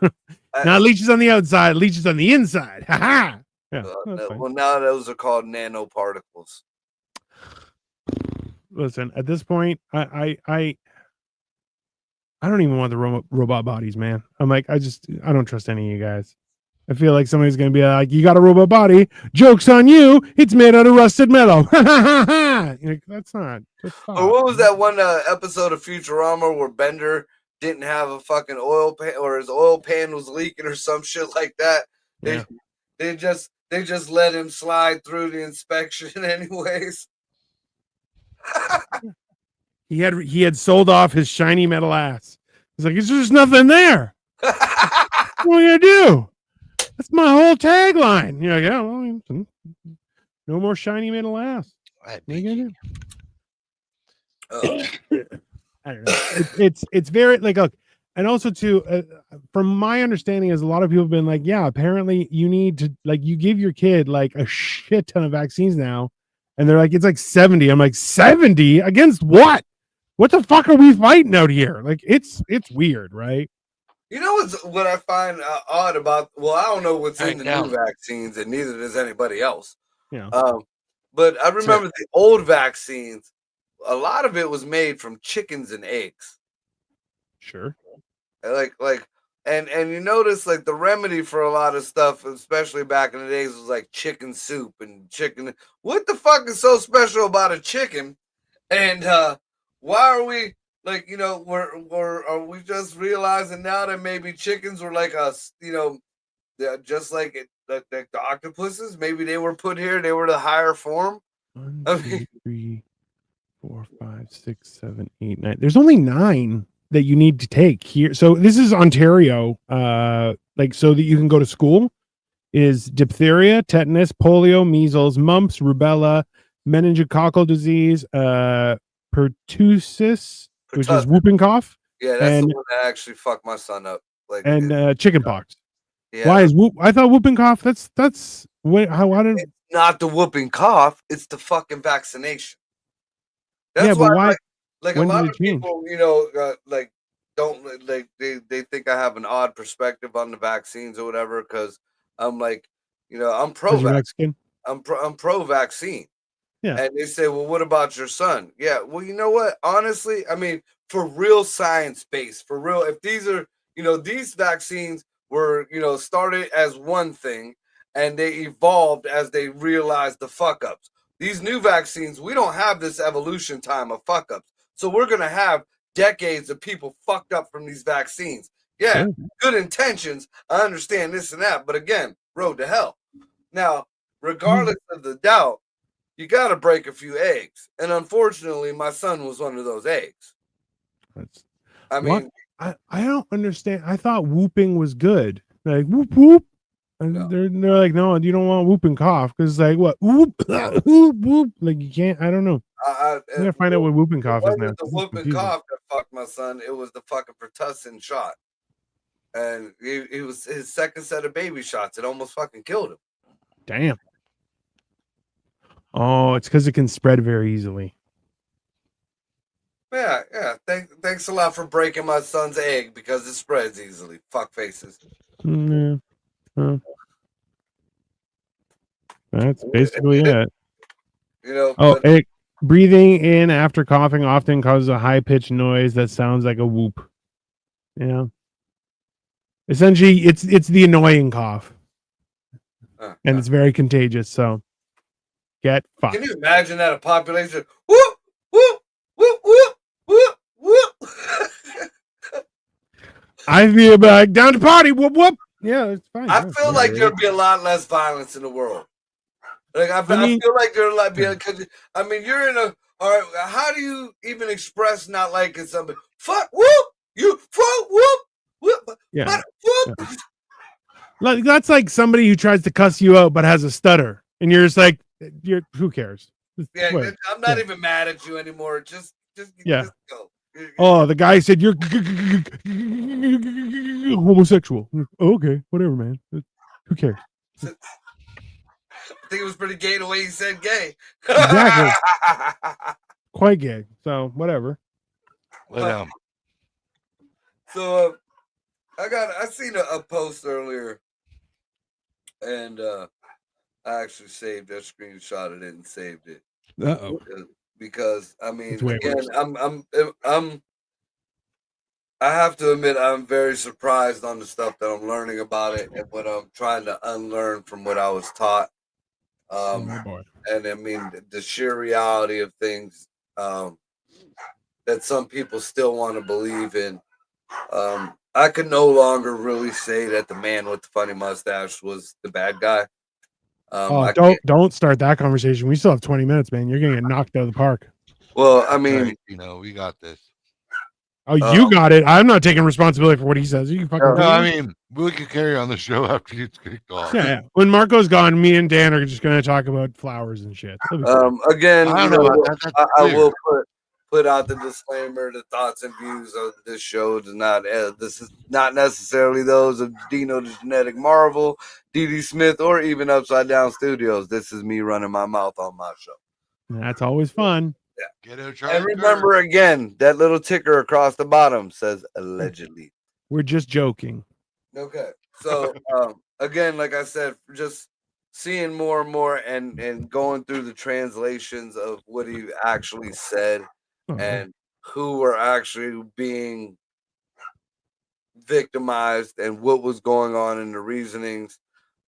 Not leeches on the outside, leeches on the inside. Ha ha. Yeah. Well, now those are called nanoparticles. Listen, at this point, I don't even want the robot bodies, man. I'm like, I don't trust any of you guys. I feel like somebody's gonna be like, "You got a robot body? Joke's on you! It's made out of rusted metal." Like, that's not. Or what was that one episode of Futurama where Bender didn't have a fucking oil pan, or his oil pan was leaking, or some shit like that? They just let him slide through the inspection, anyways. He had sold off his shiny metal ass. He's like, "There's just nothing there. What are you gonna do? That's my whole tagline." You're like, "Yeah, well, no more shiny metal ass." What are you gonna do? I don't know. It's very like, look, and also too, from my understanding, is a lot of people have been like, "Yeah, apparently you need to like you give your kid like a shit ton of vaccines now," and they're like, "It's like 70." I'm like, 70 against what? What the fuck are we fighting out here? Like, it's weird, right? You know what I find odd about? Well, I don't know what's in the new vaccines, and neither does anybody else. Yeah. But I remember the old vaccines. A lot of it was made from chickens and eggs. Sure. And you notice like the remedy for a lot of stuff, especially back in the days, was like chicken soup and chicken. What the fuck is so special about a chicken? And why are we? Like, you know, are we just realizing now that maybe chickens were like us, you know, just like the octopuses? Maybe they were put here. They were the higher form. 1, 2, 3, 4, 5, 6, 7, 8, 9. There's only 9 that you need to take here. So this is Ontario. Like, so that you can go to school is diphtheria, tetanus, polio, measles, mumps, rubella, meningococcal disease, pertussis, which is whooping cough. Yeah, that's the one that actually fucked my son up. Like, and chicken pox. Yeah. Why is I thought whooping cough? That's wait, how did it's not the whooping cough? It's the fucking vaccination. That's why? Like a lot of people, you know, like don't like they think I have an odd perspective on the vaccines or whatever. Because I'm like, you know, I'm pro-vaccine. I'm pro-vaccine. Yeah. And they say, well, what about your son? Yeah. Well, you know what? Honestly, I mean, for real science base, for real, if these are, you know, these vaccines were, you know, started as one thing and they evolved as they realized the fuck ups. These new vaccines, we don't have this evolution time of fuck ups. So we're going to have decades of people fucked up from these vaccines. Yeah. Good intentions. I understand this and that. But again, road to hell. Now, regardless of the doubt, you got to break a few eggs. And unfortunately, my son was one of those eggs. I mean, I don't understand. I thought whooping was good. Like, whoop, whoop. And they're like, no, you don't want whoop and cough. Because it's like, what? Whoop, whoop, whoop. Like, you can't, I don't know. I'm going to find out what whooping cough is now. The whoop and cough that fucked my son. It was the fucking pertussin shot. And it was his second set of baby shots. It almost fucking killed him. Damn. Oh, it's because it can spread very easily. Yeah. Thanks a lot for breaking my son's egg because it spreads easily. Fuck faces. Yeah. That's basically it. You know. Breathing in after coughing often causes a high-pitched noise that sounds like a whoop. Yeah. Essentially, it's the annoying cough, and it's very contagious. So. Get fucked. Can you imagine that a population whoop whoop whoop whoop whoop whoop? I feel like down to party whoop whoop. Yeah, it's fine. I feel like there'd be a lot less violence in the world. Like I feel like they're like because I mean you're in a all right. How do you even express not liking something? Fuck whoop you fuck whoop whoop Yeah. whoop. Yeah. Like that's like somebody who tries to cuss you out but has a stutter, and you're just like, who cares? Yeah, I'm not even mad at you anymore. Just yeah. Just go. Oh, the guy said you're homosexual. Okay, whatever, man. Who cares? I think it was pretty gay the way he said gay. Exactly. Quite gay. So whatever. So I seen a post earlier, and I actually saved that, screenshotted it, and saved it. Uh-oh. Because I mean, again, I have to admit I'm very surprised on the stuff that I'm learning about it and what I'm trying to unlearn from what I was taught. And I mean the sheer reality of things that some people still want to believe in. I can no longer really say that the man with the funny mustache was the bad guy. Don't start that conversation. We still have 20 minutes, man. You're gonna get knocked out of the park. Well, I mean, we got this. Oh, you got it. I'm not taking responsibility for what he says. You fucking. No, I mean, we can carry on the show after you kicked off. Yeah. When Marco's gone, me and Dan are just gonna talk about flowers and shit. Again, I will put out the disclaimer: the thoughts and views of this show this is not necessarily those of Dino the Genetic Marvel, D.D. Smith, or even Upside Down Studios. This is me running my mouth on my show. That's always fun. Yeah. And remember again, that little ticker across the bottom says allegedly. We're just joking. Okay. So again, like I said, just seeing more and more and going through the translations of what he actually said and who were actually being victimized and what was going on in the reasonings.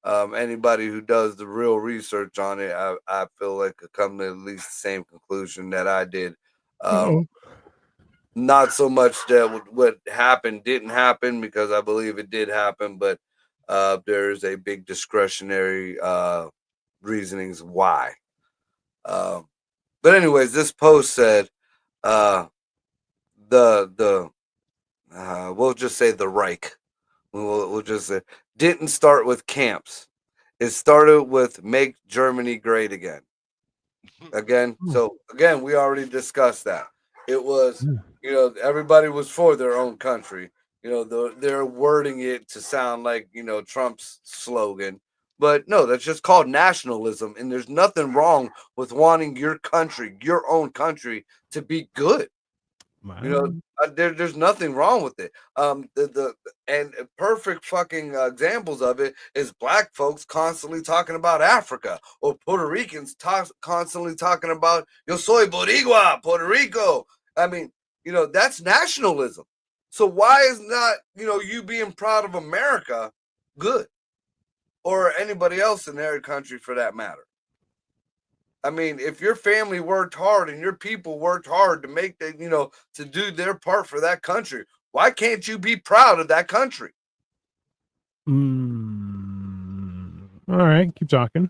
Anybody who does the real research on it, I feel like could come to at least the same conclusion that I did. Not so much that what happened didn't happen, because I believe it did happen, but there's a big discretionary reasonings why. But anyways, this post said we'll just say the Reich. We'll just say didn't start with camps. It started with make Germany great again. So again, we already discussed that. It was, everybody was for their own country. They're wording it to sound like, Trump's slogan. But no, that's just called nationalism. And there's nothing wrong with wanting your country, your own country, to be good. Wow. There's nothing wrong with it. And perfect fucking examples of it is black folks constantly talking about Africa, or Puerto Ricans constantly talking about yo soy Boricua, Puerto Rico. I mean, that's nationalism. So why is not you being proud of America good, or anybody else in their country for that matter? I mean, if your family worked hard and your people worked hard to make to do their part for that country, why can't you be proud of that country? All right, keep talking.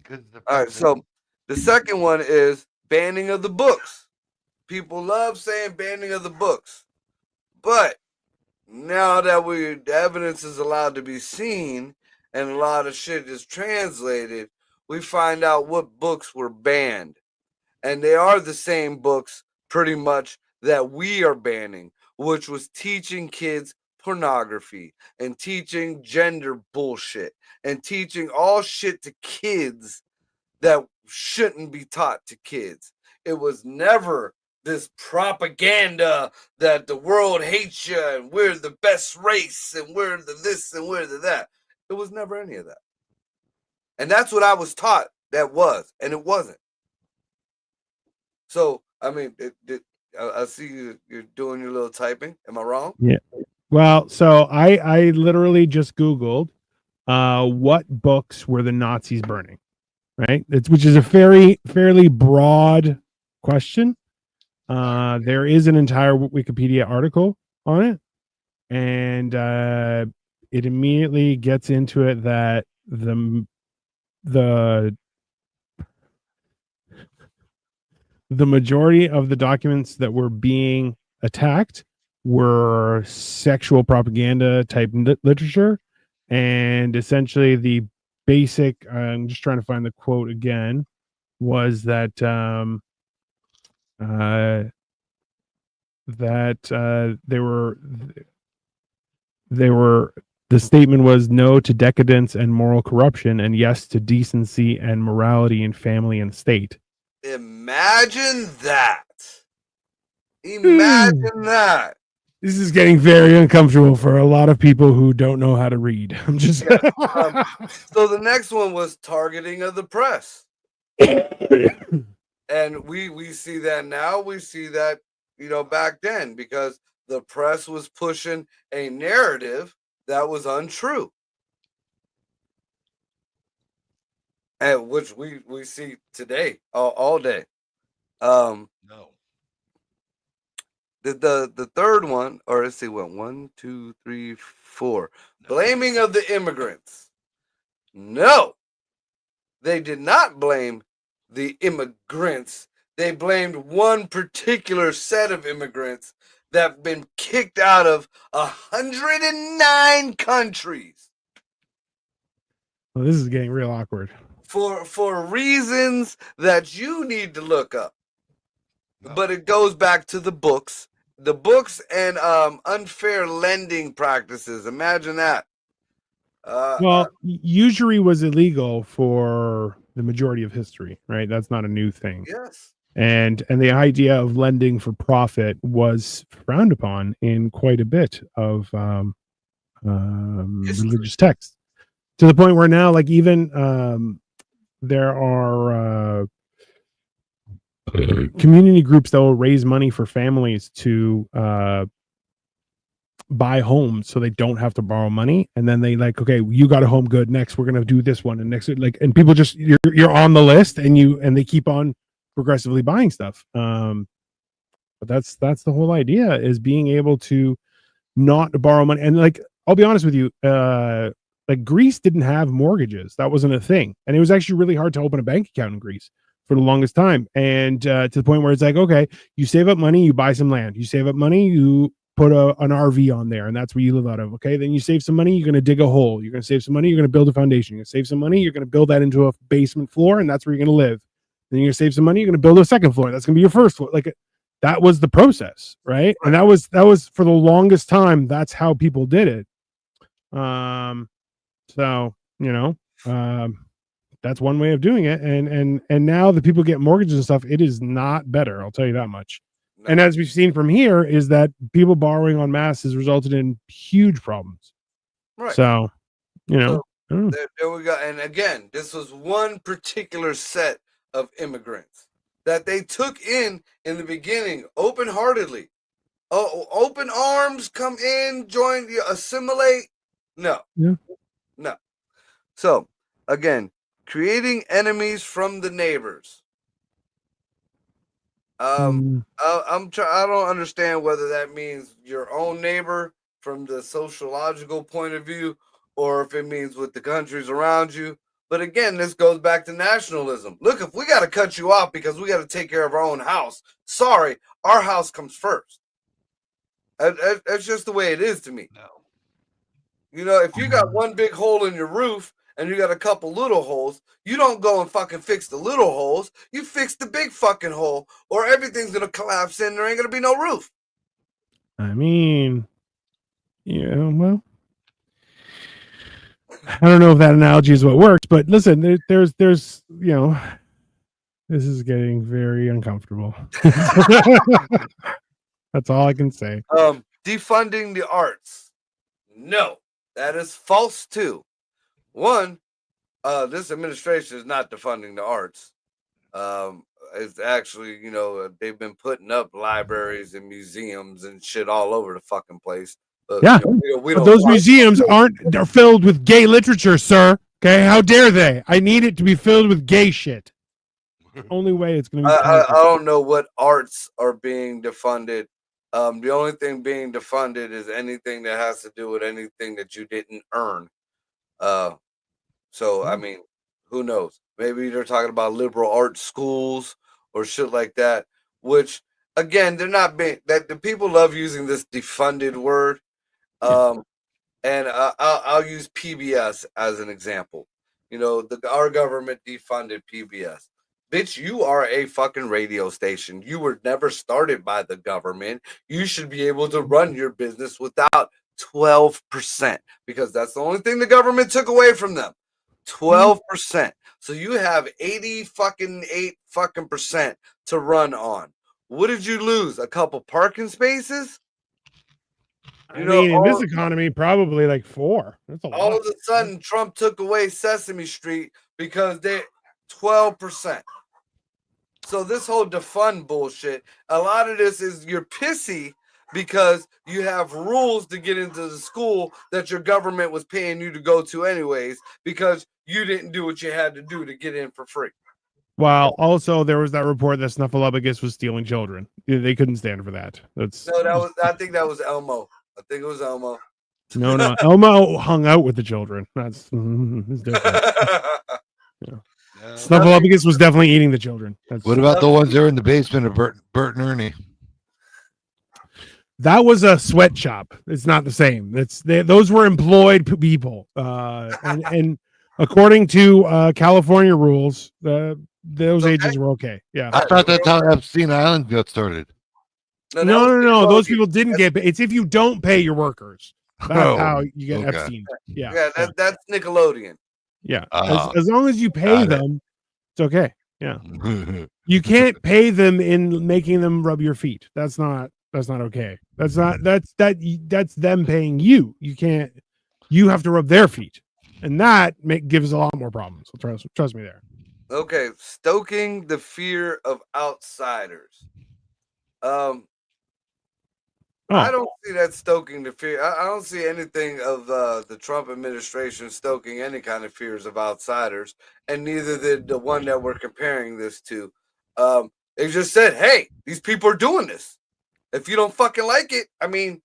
All right, so the second one is banning of the books. People love saying banning of the books, but now that the evidence is allowed to be seen and a lot of shit is translated, we find out what books were banned. And they are the same books pretty much that we are banning, which was teaching kids pornography and teaching gender bullshit and teaching all shit to kids that shouldn't be taught to kids. It was never this propaganda that the world hates you and we're the best race and we're the this and we're the that. It was never any of that. And that's what I was taught that was, and it wasn't. So, I mean, I see you're doing your little typing. Am I wrong? Yeah. Well, so I literally just Googled what books were the Nazis burning, right? Which is a fairly broad question. There is an entire Wikipedia article on it, and it immediately gets into it that the the majority of the documents that were being attacked were sexual propaganda type literature, and essentially the basic. I'm just trying to find the quote again. Was that they were the statement was no to decadence and moral corruption and yes to decency and morality in family and state. Imagine that. Imagine that. This is getting very uncomfortable for a lot of people who don't know how to read. I'm just so the next one was targeting of the press. And we see that now. We see that, back then, because the press was pushing a narrative that was untrue. And which we see today, all day. No. The third one, or let's see, what 1, 2, 3, 4. No. Blaming of the immigrants. No, they did not blame the immigrants. They blamed one particular set of immigrants that have been kicked out of 109 countries. Well, this is getting real awkward. For reasons that you need to look up. No. But it goes back to the books and unfair lending practices. Imagine that. Usury was illegal for the majority of history, right? That's not a new thing. Yes. And the idea of lending for profit was frowned upon in quite a bit of religious texts, to the point where now, like, even there are community groups that will raise money for families to buy homes so they don't have to borrow money, and then they okay, you got a home, good, next we're gonna do this one, and next, and people just you're on the list, and they keep on progressively buying stuff. But that's the whole idea, is being able to not borrow money. And I'll be honest with you, Greece didn't have mortgages. That wasn't a thing, and it was actually really hard to open a bank account in Greece for the longest time, and to the point where it's okay, you save up money, you buy some land, you save up money, you put an RV on there, and that's where you live out of. Okay, then you save some money, you're going to dig a hole, you're going to save some money, you're going to build a foundation, you're going to save some money, you're going to build that into a basement floor, and that's where you're going to live. Then you're going to save some money, you're going to build a second floor, that's going to be your first floor. That was the process, right? And that was for the longest time, that's how people did it. So that's one way of doing it, and now the people get mortgages and stuff. It is not better, I'll tell you that much. No. And as we've seen from here, is that people borrowing en masse has resulted in huge problems. Right. So, there we go. And again, this was one particular set of immigrants that they took in the beginning, open-heartedly. Open arms, come in, join, assimilate. No. Yeah. No. So, again, creating enemies from the neighbors. I don't understand whether that means your own neighbor from the sociological point of view, or if it means with the countries around you. But again, this goes back to nationalism. Look, if we got to cut you off because we got to take care of our own house, sorry, our house comes first. That's just the way it is to me. No. If you got one big hole in your roof and you got a couple little holes, you don't go and fucking fix the little holes. You fix the big fucking hole, or everything's going to collapse in. There ain't going to be no roof. I mean, well, I don't know if that analogy is what works, but listen, there's this is getting very uncomfortable. That's all I can say. Defunding the arts. No, that is false too. One, this administration is not defunding the arts. It's actually, they've been putting up libraries and museums and shit all over the fucking place. Yeah, but those museums they're filled with gay literature, sir. Okay, how dare they? I need it to be filled with gay shit. Only way it's going to be. I don't know what arts are being defunded. The only thing being defunded is anything that has to do with anything that you didn't earn. So, I mean, who knows? Maybe they're talking about liberal arts schools or shit like that. Which again, they're not being that the people love using this defunded word. And I'll use PBS as an example. You know, our government defunded PBS. Bitch, you are a fucking radio station. You were never started by the government. You should be able to run your business without 12%, because that's the only thing the government took away from them. 12%. So you have 8 fucking percent to run on. What did you lose? A couple parking spaces? I mean, in this economy, probably like 4. That's a lot. All of a sudden, Trump took away Sesame Street because they 12%. So this whole defund bullshit, a lot of this is you're pissy because you have rules to get into the school that your government was paying you to go to anyways, because you didn't do what you had to do to get in for free. Well, also there was that report that Snuffleupagus was stealing children. They couldn't stand for that. I think that was Elmo. I think it was Elmo. No. Elmo hung out with the children. That's different. Yeah. Snuffleupagus was definitely eating the children. What about the ones that are in the basement of Bert and Ernie? That was a sweatshop. It's not the same. Those were employed people, and according to California rules, those ages were okay. Yeah, I thought that's how Epstein Island got started. No. Those people didn't get. It's if you don't pay your workers. That's how you get Epstein. Yeah, that's Nickelodeon. Yeah, as long as you pay them, it's okay. Yeah, you can't pay them in making them rub your feet. That's not okay. That's them paying you. You can't. You have to rub their feet, and that gives a lot more problems. So trust me there. Okay, stoking the fear of outsiders. I don't see that stoking the fear. I don't see anything of the Trump administration stoking any kind of fears of outsiders, and neither did the one that we're comparing this to. They just said, "Hey, these people are doing this. If you don't fucking like it, I mean,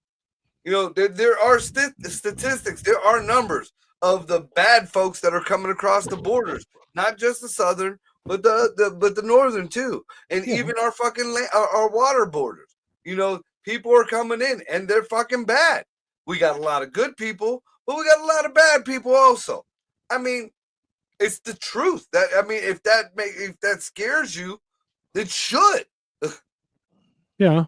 you know, there are statistics, there are numbers of the bad folks that are coming across the borders, not just the southern, but the northern too, and even our fucking our water borders. You know." People are coming in and they're fucking bad. We got a lot of good people, but we got a lot of bad people also. I mean, it's the truth. If that scares you, it should. Yeah.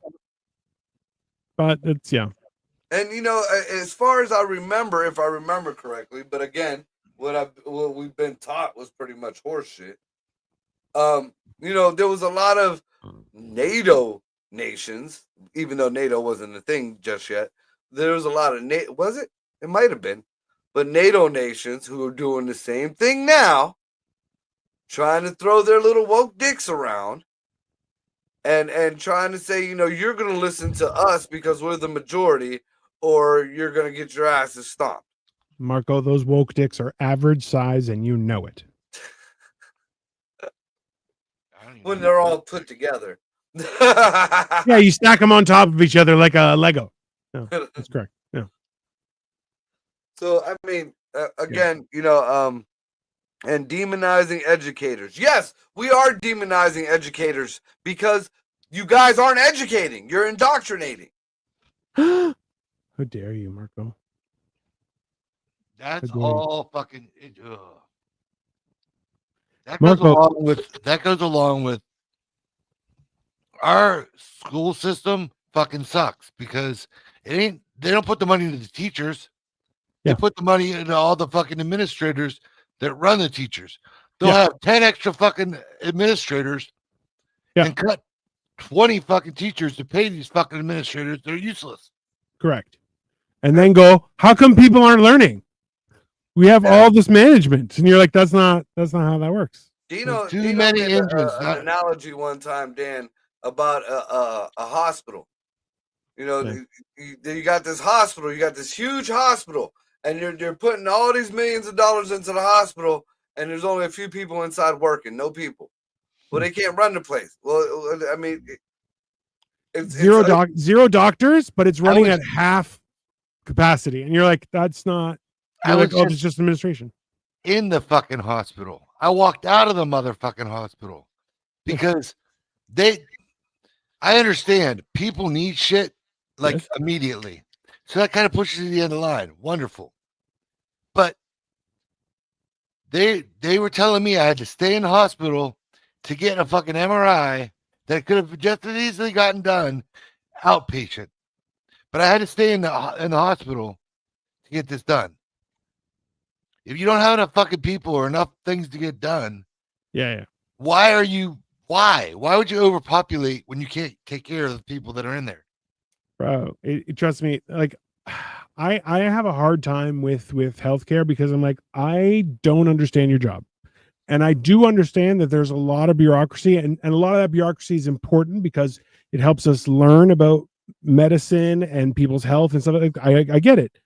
But it's And you know, as far as I remember, if I remember correctly, but again, what we've been taught was pretty much horseshit. You know, there was a lot of NATO nations, even though NATO wasn't a thing just yet. There was a lot of was it? It might have been, but NATO nations who are doing the same thing now, trying to throw their little woke dicks around, and trying to say, you know, you're going to listen to us because we're the majority, or you're going to get your asses stomped. Marco, those woke dicks are average size, and you know it. When they're all put together. Yeah, you stack them on top of each other like a Lego. No, that's correct. Yeah. So I mean, again, you know, and demonizing educators. Yes, we are demonizing educators because you guys aren't educating. You're indoctrinating. How dare you, Marco? That's all fucking. That goes along with. Our school system fucking sucks because they don't put the money into the teachers. They put the money into all the fucking administrators that run the teachers. They'll have 10 extra fucking administrators and cut 20 fucking teachers to pay these fucking administrators. They're useless. Correct. And then go, how come people aren't learning? We have all this management. And you're like, that's not how that works. Dino many engines. An analogy one time, Dan, about a hospital. You know, you got this hospital, you got this huge hospital, and you're putting all these millions of dollars into the hospital, and there's only a few people inside working, no people. Well, they can't run the place. Well, I mean, it's zero doctors, but it's running at half capacity, and you're like, that's not. It's just administration. In the fucking hospital, I walked out of the motherfucking hospital because I understand people need shit like Yes. immediately. So that kind of pushes you to the end of the line. Wonderful. But they were telling me I had to stay in the hospital to get a fucking MRI that could have just as easily gotten done outpatient. But I had to stay in the hospital to get this done. If you don't have enough fucking people or enough things to get done, Yeah. why would you overpopulate when you can't take care of the people that are in there? Bro, trust me, like I have a hard time with healthcare because I'm like, I don't understand your job. And I do understand that there's a lot of bureaucracy, and a lot of that bureaucracy is important because it helps us learn about medicine and people's health and stuff like that. I get it.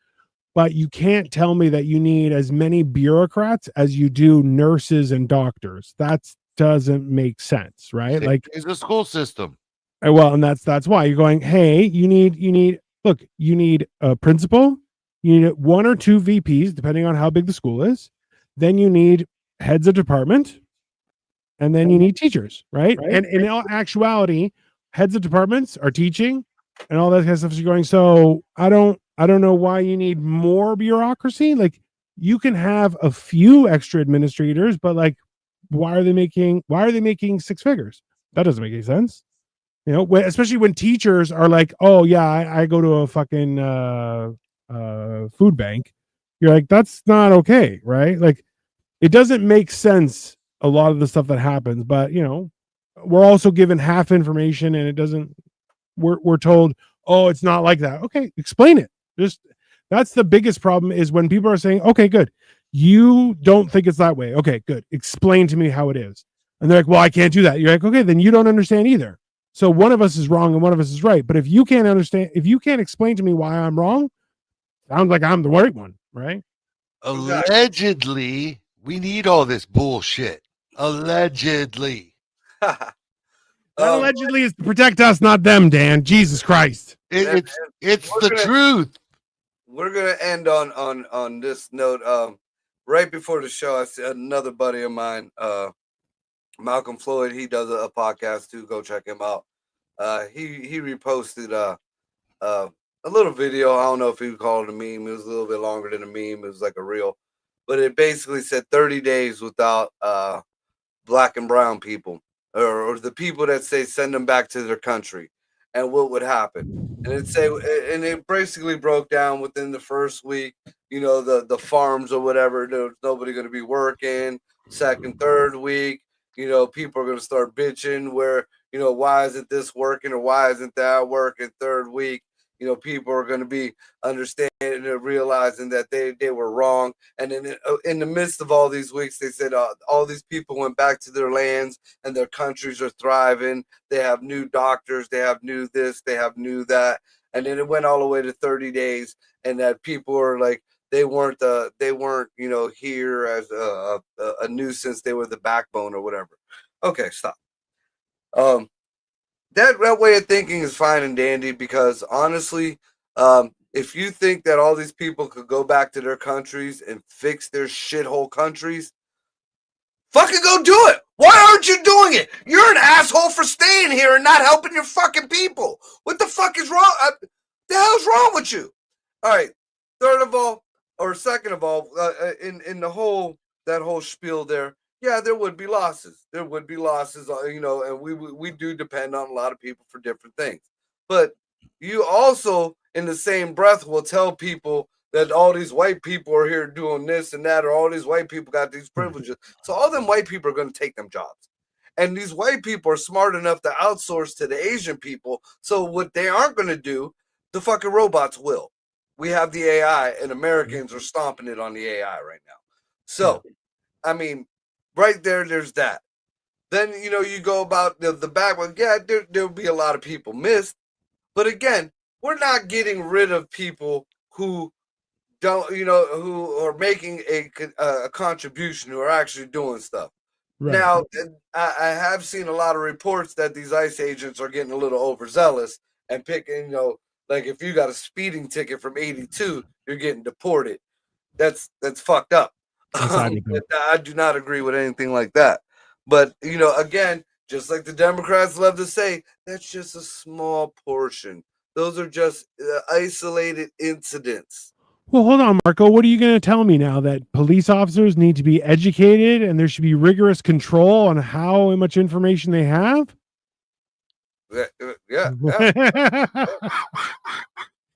But you can't tell me that you need as many bureaucrats as you do nurses and doctors. That doesn't make sense, right? Like, it's a school system. Well, and that's why you're going, hey, you need a principal, you need 1 or 2 VPs, depending on how big the school is. Then you need heads of department, and then you need teachers, right? And in all actuality, heads of departments are teaching and all that kind of stuff. So you're going, so I don't know why you need more bureaucracy. Like, you can have a few extra administrators, but like, why are they making 6 figures? That doesn't make any sense. You know, especially when teachers are like, oh yeah, I go to a fucking food bank. You're like, that's not okay, right? Like, it doesn't make sense, a lot of the stuff that happens. But you know, we're also given half information, and it doesn't. We're told, oh, it's not like that. Okay, explain it. Just, that's the biggest problem, is when people are saying, okay, good, you don't think it's that way. Okay, good, explain to me how it is. And they're like, well, I can't do that. You're like, okay, then you don't understand either. So one of us is wrong and one of us is right. But if you can't explain to me why I'm wrong, sounds like I'm the right one, right? Allegedly, we need all this bullshit. Allegedly. Allegedly is to protect us, not them, Dan. Jesus Christ. It's the truth. We're gonna end on this note. Right before the show, I see another buddy of mine, Malcolm Floyd. He does a podcast too. Go check him out. He reposted a little video. I don't know if he would call it a meme. It was a little bit longer than a meme. It was like a reel, but it basically said 30 days without black and brown people, or the people that say send them back to their country, and what would happen. And it basically broke down within the first week. You know, the farms or whatever, there's nobody going to be working. Second, third week, you know, people are going to start bitching where, you know, why isn't this working or why isn't that working? Third week, you know, people are going to be understanding and realizing that they were wrong. And in the midst of all these weeks, they said all these people went back to their lands and their countries are thriving. They have new doctors. They have new this. They have new that. And then it went all the way to 30 days, and that people are like, they weren't you know, here as a nuisance. They were the backbone or whatever. Okay, stop. That way of thinking is fine and dandy, because honestly, if you think that all these people could go back to their countries and fix their shithole countries, fucking go do it. Why aren't you doing it? You're an asshole for staying here and not helping your fucking people. What the fuck is wrong? The hell's wrong with you? All right. Second of all, in the whole spiel there, yeah, there would be losses. There would be losses, you know, and we do depend on a lot of people for different things. But you also, in the same breath, will tell people that all these white people are here doing this and that, or all these white people got these privileges. So all them white people are going to take them jobs. And these white people are smart enough to outsource to the Asian people. So what they aren't going to do, the fucking robots will. We have the AI, and Americans are stomping it on the AI right now. So, I mean, right there's that. Then, you know, you go about the back one. Yeah, there'll be a lot of people missed. But again, we're not getting rid of people who don't, you know, who are making a contribution, who are actually doing stuff. Right. Now, I have seen a lot of reports that these ICE agents are getting a little overzealous and picking, you know, like if you got a speeding ticket from 82, you're getting deported. That's fucked up. I do not agree with anything like that. But, you know, again, just like the Democrats love to say, that's just a small portion. Those are just isolated incidents. Well, hold on, Marco. What are you going to tell me now? That police officers need to be educated and there should be rigorous control on how much information they have? Yeah.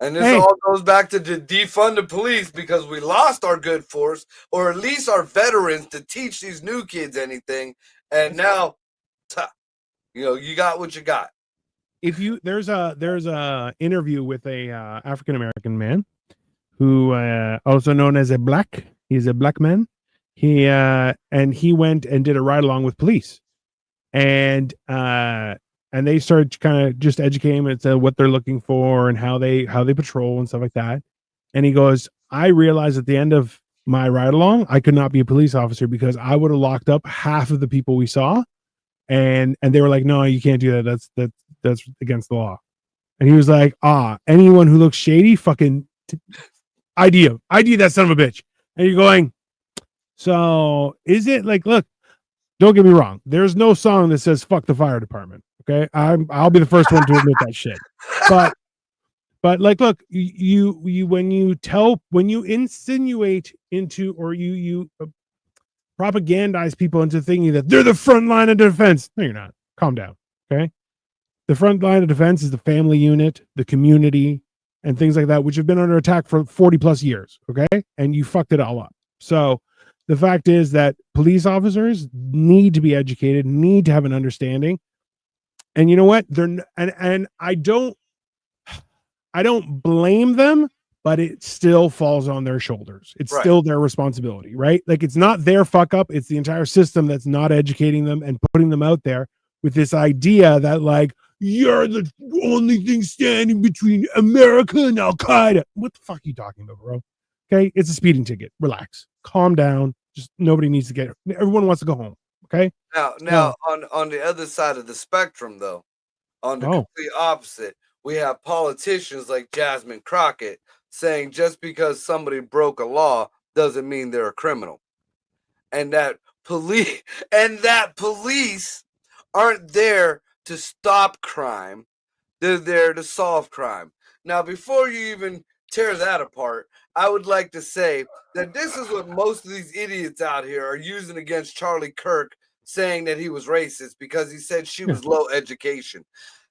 And this all goes back to defund the police because we lost our good force, or at least our veterans, to teach these new kids anything. And now, you got what you got. There's a interview with a African American man who also known as he's a black man. He went and did a ride along with police, and they started kind of just educating him as to what they're looking for and how they patrol and stuff like that. And he goes, I realized at the end of my ride along, I could not be a police officer because I would have locked up half of the people we saw. And they were like, no, you can't do that. That's against the law. And he was like, anyone who looks shady, fucking ID that son of a bitch. And you're going, so is it like, look, don't get me wrong. There's no song that says fuck the fire department. Okay. I'll be the first one to admit that shit. But like, look, when you insinuate into, or you propagandize people into thinking that they're the front line of defense. No, you're not. Calm down. Okay. The front line of defense is the family unit, the community, and things like that, which have been under attack for 40 plus years. Okay. And you fucked it all up. So the fact is that police officers need to be educated, need to have an understanding. And you know what? And I don't blame them, but it still falls on their shoulders. It's still their responsibility, right? Like, it's not their fuck up. It's the entire system that's not educating them and putting them out there with this idea that, like, you're the only thing standing between America and Al Qaeda. What the fuck are you talking about, bro? Okay. It's a speeding ticket. Relax. Calm down. Just nobody needs to get, everyone wants to go home. Okay. Now on the other side of the spectrum, though, on the complete opposite, we have politicians like Jasmine Crockett saying just because somebody broke a law doesn't mean they're a criminal. And that police aren't there to stop crime. They're there to solve crime. Now, before you even tear that apart, I would like to say that this is what most of these idiots out here are using against Charlie Kirk, saying that he was racist because he said she was low education.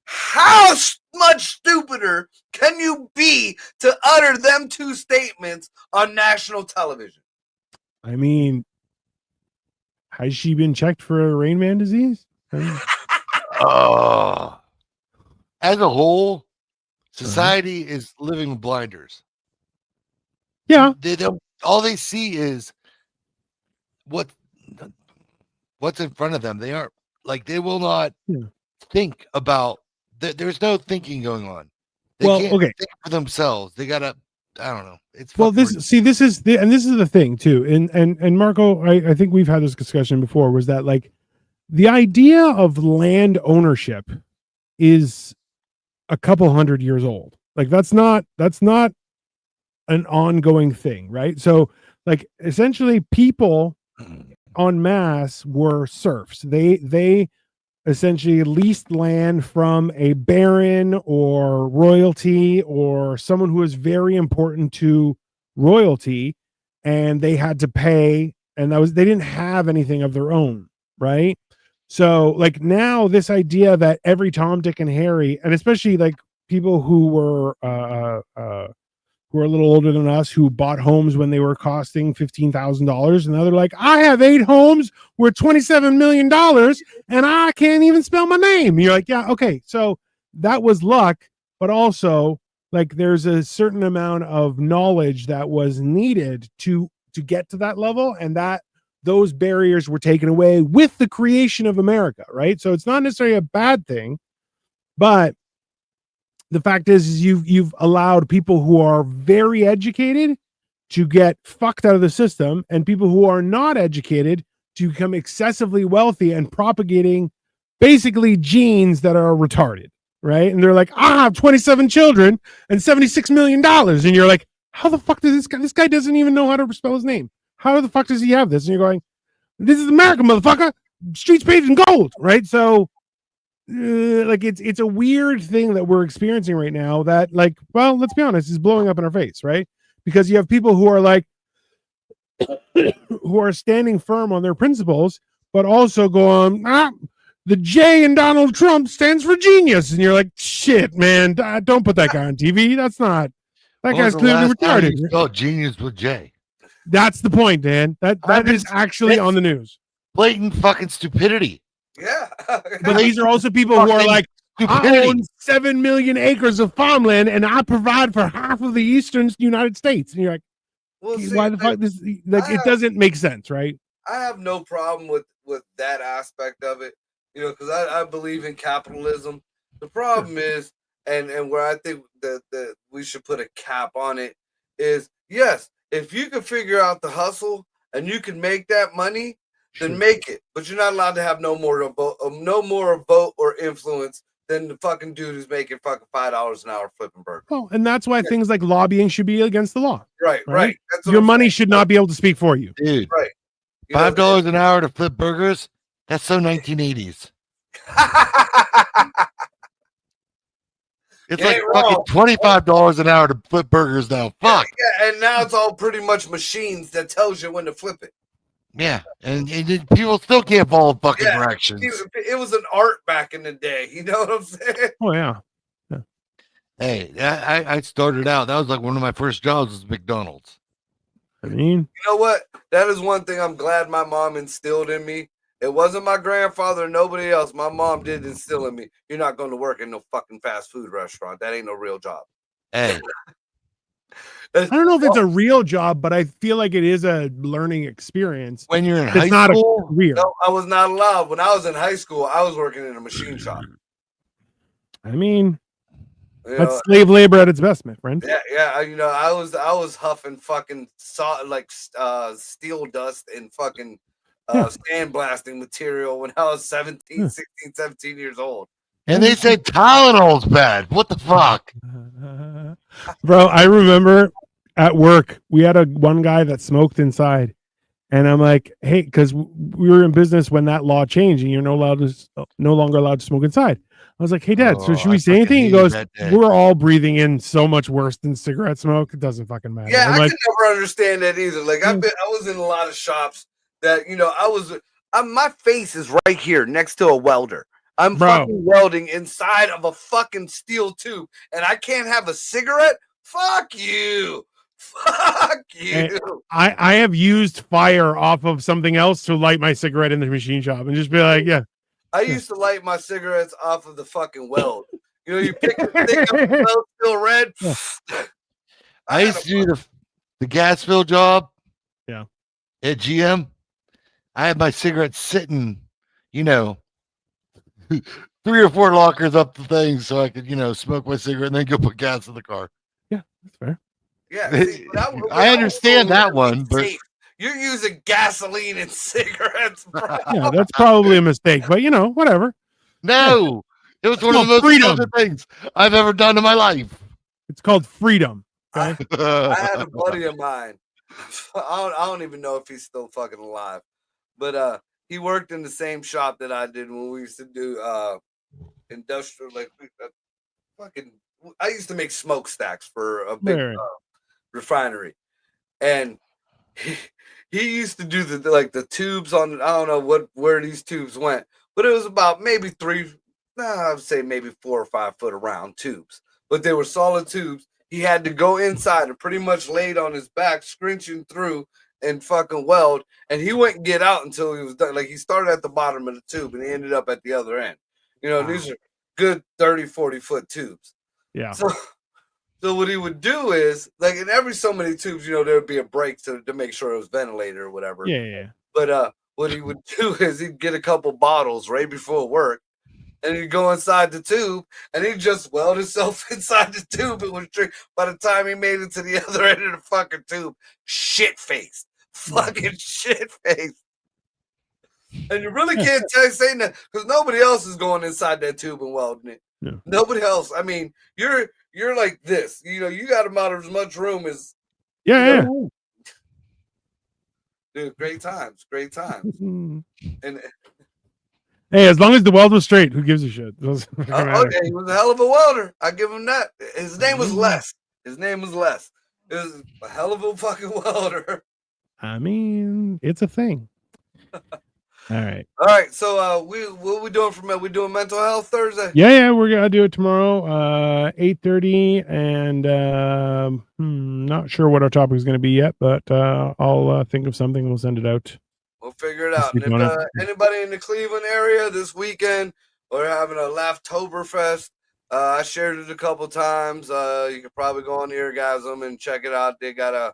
How much stupider can you be to utter them two statements on national television? I mean, has she been checked for Rain Man disease? As a whole, society is living with blinders. Yeah. They don't, all they see is what's in front of them. They aren't, like, they will not think about, there's no thinking going on. They can't think for themselves. They gotta, I don't know. It's this is the thing too. And Marco, I think we've had this discussion before, was that, like, the idea of land ownership is a couple hundred years old. Like, that's not an ongoing thing, right? So, like, essentially people en masse were serfs. They essentially leased land from a baron or royalty or someone who was very important to royalty, and they had to pay, and they didn't have anything of their own, right? So, like, now this idea that every Tom, Dick, and Harry, and especially like people who were a little older than us, who bought homes when they were costing $15,000, and now they're like, I have 8 homes worth $27 million and I can't even spell my name. And you're like, yeah, okay. So that was luck, but also, like, there's a certain amount of knowledge that was needed to get to that level, and that those barriers were taken away with the creation of America, right? So it's not necessarily a bad thing, but the fact is you've allowed people who are very educated to get fucked out of the system, and people who are not educated to become excessively wealthy and propagating basically genes that are retarded, right? And they're like, I have 27 children and $76 million. And you're like, how the fuck does this guy doesn't even know how to spell his name. How the fuck does he have this? And you're going, this is America, motherfucker. streets paved in gold, right? So like it's a weird thing that we're experiencing right now that, like, well, let's be honest, is blowing up in our face, right? Because you have people who are like who are standing firm on their principles, but also going, the J in Donald Trump stands for genius, and you're like, shit, man, don't put that guy on TV. That's not, that guy's clearly retarded. You spelled genius with J. That's the point, Dan. That is actually on the news. Blatant fucking stupidity. Yeah. But these are also people who are like, I own 7 million acres of farmland and I provide for half of the eastern United States. And you're like, well, why the fuck this? Like, it doesn't make sense, right? I have no problem with that aspect of it, you know, because I believe in capitalism. The problem is, and where I think that we should put a cap on it is, yes, if you can figure out the hustle and you can make that money, then make it. But you're not allowed to have no more vote or influence than the fucking dude who's making fucking $5 an hour flipping burgers. Oh, and that's why things like lobbying should be against the law. Right. That's your money should not be able to speak for you. Dude. Right. $5 an hour to flip burgers? That's so 1980s. It's like fucking $25 an hour to flip burgers now. Fuck. Yeah, and now it's all pretty much machines that tells you when to flip it. Yeah, and people still can't follow fucking directions. It was an art back in the day. You know what I'm saying? Oh, yeah. Hey, I started out. That was like one of my first jobs was McDonald's. I mean, you know what? That is one thing I'm glad my mom instilled in me. It wasn't my grandfather or nobody else. My mom did instill in me. You're not going to work in no fucking fast food restaurant. That ain't no real job. Hey. I don't know if it's a real job, but I feel like it is a learning experience. When you're in high school? A career. No, I was not allowed. When I was in high school, I was working in a machine shop. I mean, that's slave labor at its best, my friend. Yeah. You know, I was huffing fucking steel dust and fucking sandblasting material when I was 16, 17 years old. And they said Tylenol's bad. What the fuck? Bro, I remember at work, we had one guy that smoked inside. And I'm like, hey, because we were in business when that law changed and you're no longer allowed to smoke inside. I was like, hey, Dad, so should we say anything? He goes, we're all breathing in so much worse than cigarette smoke. It doesn't fucking matter. Yeah, I can never understand that either. Like, I was in a lot of shops that, you know, my face is right here next to a welder. I'm fucking welding inside of a fucking steel tube, and I can't have a cigarette? Fuck you. Fuck you. I have used fire off of something else to light my cigarette in the machine shop and just be like, yeah. I used to light my cigarettes off of the fucking weld. You know, you pick the thing up, the weld still red. I used to do the gas fill job. Yeah. At GM. I had my cigarettes sitting, you know, 3 or 4 lockers up the thing so I could, you know, smoke my cigarette and then go put gas in the car. Yeah, that's fair. Yeah, see, I understand that one, but you're using gasoline and cigarettes, bro. Yeah, that's probably a mistake, but you know, whatever. No, it was one of the most pleasant things I've ever done in my life. It's called freedom. Okay? I had a buddy of mine. I don't even know if he's still fucking alive, but he worked in the same shop that I did when we used to do industrial, like fucking. I used to make smokestacks for a big refinery, and he used to do the tubes on. I don't know where these tubes went, but it was about maybe I would say maybe 4 or 5 foot around tubes, but they were solid tubes. He had to go inside and pretty much laid on his back, scrunching through and fucking weld, and he wouldn't get out until he was done. Like, he started at the bottom of the tube and he ended up at the other end. You know, these are good 30, 40 foot tubes. Yeah. So what he would do is, like, in every so many tubes, you know, there would be a break to make sure it was ventilated or whatever. Yeah. But what he would do is he'd get a couple bottles right before work, and he'd go inside the tube, and he'd just weld himself inside the tube and would drink. By the time he made it to the other end of the fucking tube, shit-faced. Fucking shit-faced. And you really can't say that because nobody else is going inside that tube and welding it. Yeah. Nobody else. I mean, you're like this. You know, you got about as much room as. Yeah. Dude, great times. And Hey, as long as the weld was straight, who gives a shit? Doesn't fucking Oh, matter. yeah, he was a hell of a welder. I give him that. His name was Les. His name was Les. It was a hell of a fucking welder. I mean, it's a thing. All right. All right. So what we doing from it? We doing mental health Thursday? Yeah, we're gonna do it tomorrow, 8:30, and not sure what our topic is gonna be yet, but I'll think of something. We'll send it out. We'll figure it out. And if anybody in the Cleveland area this weekend, we're having a Laughtoberfest. I shared it a couple times. You could probably go on Eargasm and check it out. They got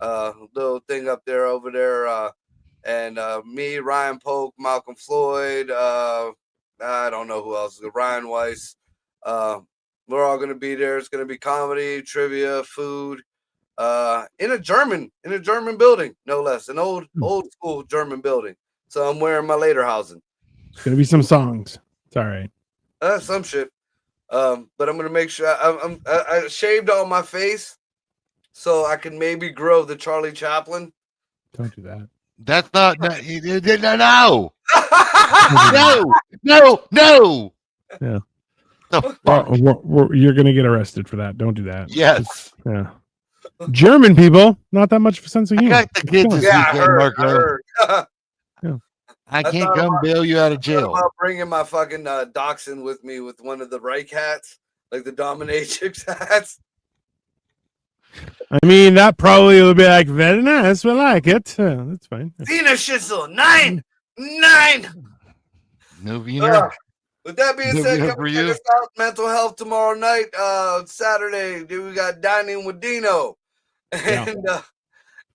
a little thing up there over there. And me, Ryan Polk, Malcolm Floyd, I don't know who else, Ryan Weiss. We're all gonna be there. It's gonna be comedy, trivia, food, in a German building, no less, an old school German building. So I'm wearing my Lederhosen. It's gonna be some songs. It's all right. Some shit. But I'm gonna make sure I shaved all my face so I can maybe grow the Charlie Chaplin. Don't do that. That's not no. No. Yeah. The fuck? You're gonna get arrested for that. Don't do that. Yes. Yeah. German people, not that much of a sense of I humor. got the kids this Yeah, weekend, Marco. I heard. I can't come bail you out of jail. About bringing my fucking dachshund with me with one of the Reich hats, like the Dominatrix hats. I mean, that probably will be like very nice. We like it. That's fine. Wiener Schnitzel 9. No wiener. With that being No said, wiener come for check you. us out. Mental health tomorrow night, Saturday. Then we got Dining with Dino, and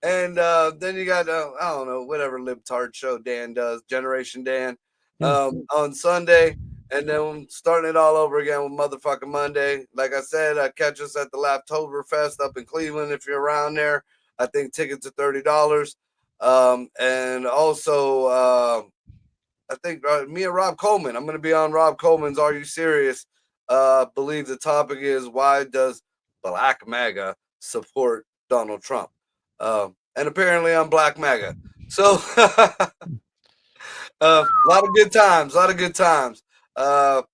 then you got I don't know, whatever libtard show Dan does, Generation Dan, on Sunday. And then starting it all over again with motherfucking Monday. Like I said, catch us at the Laughtoberfest up in Cleveland if you're around there. I think tickets are $30. And also, I think me and Rob Coleman, I'm going to be on Rob Coleman's Are You Serious? Believe the topic is, why does Black MAGA support Donald Trump? And apparently I'm Black MAGA. So a lot of good times.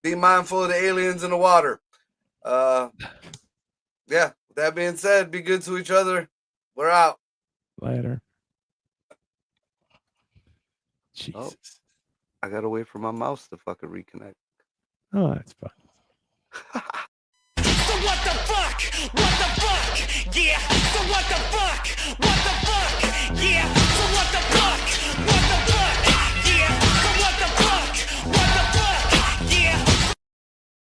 Be mindful of the aliens in the water. Yeah, with that being said, be good to each other. We're out. Later. Jesus. Oh, I gotta wait for my mouse to fucking reconnect. Oh, that's fine. So what the fuck?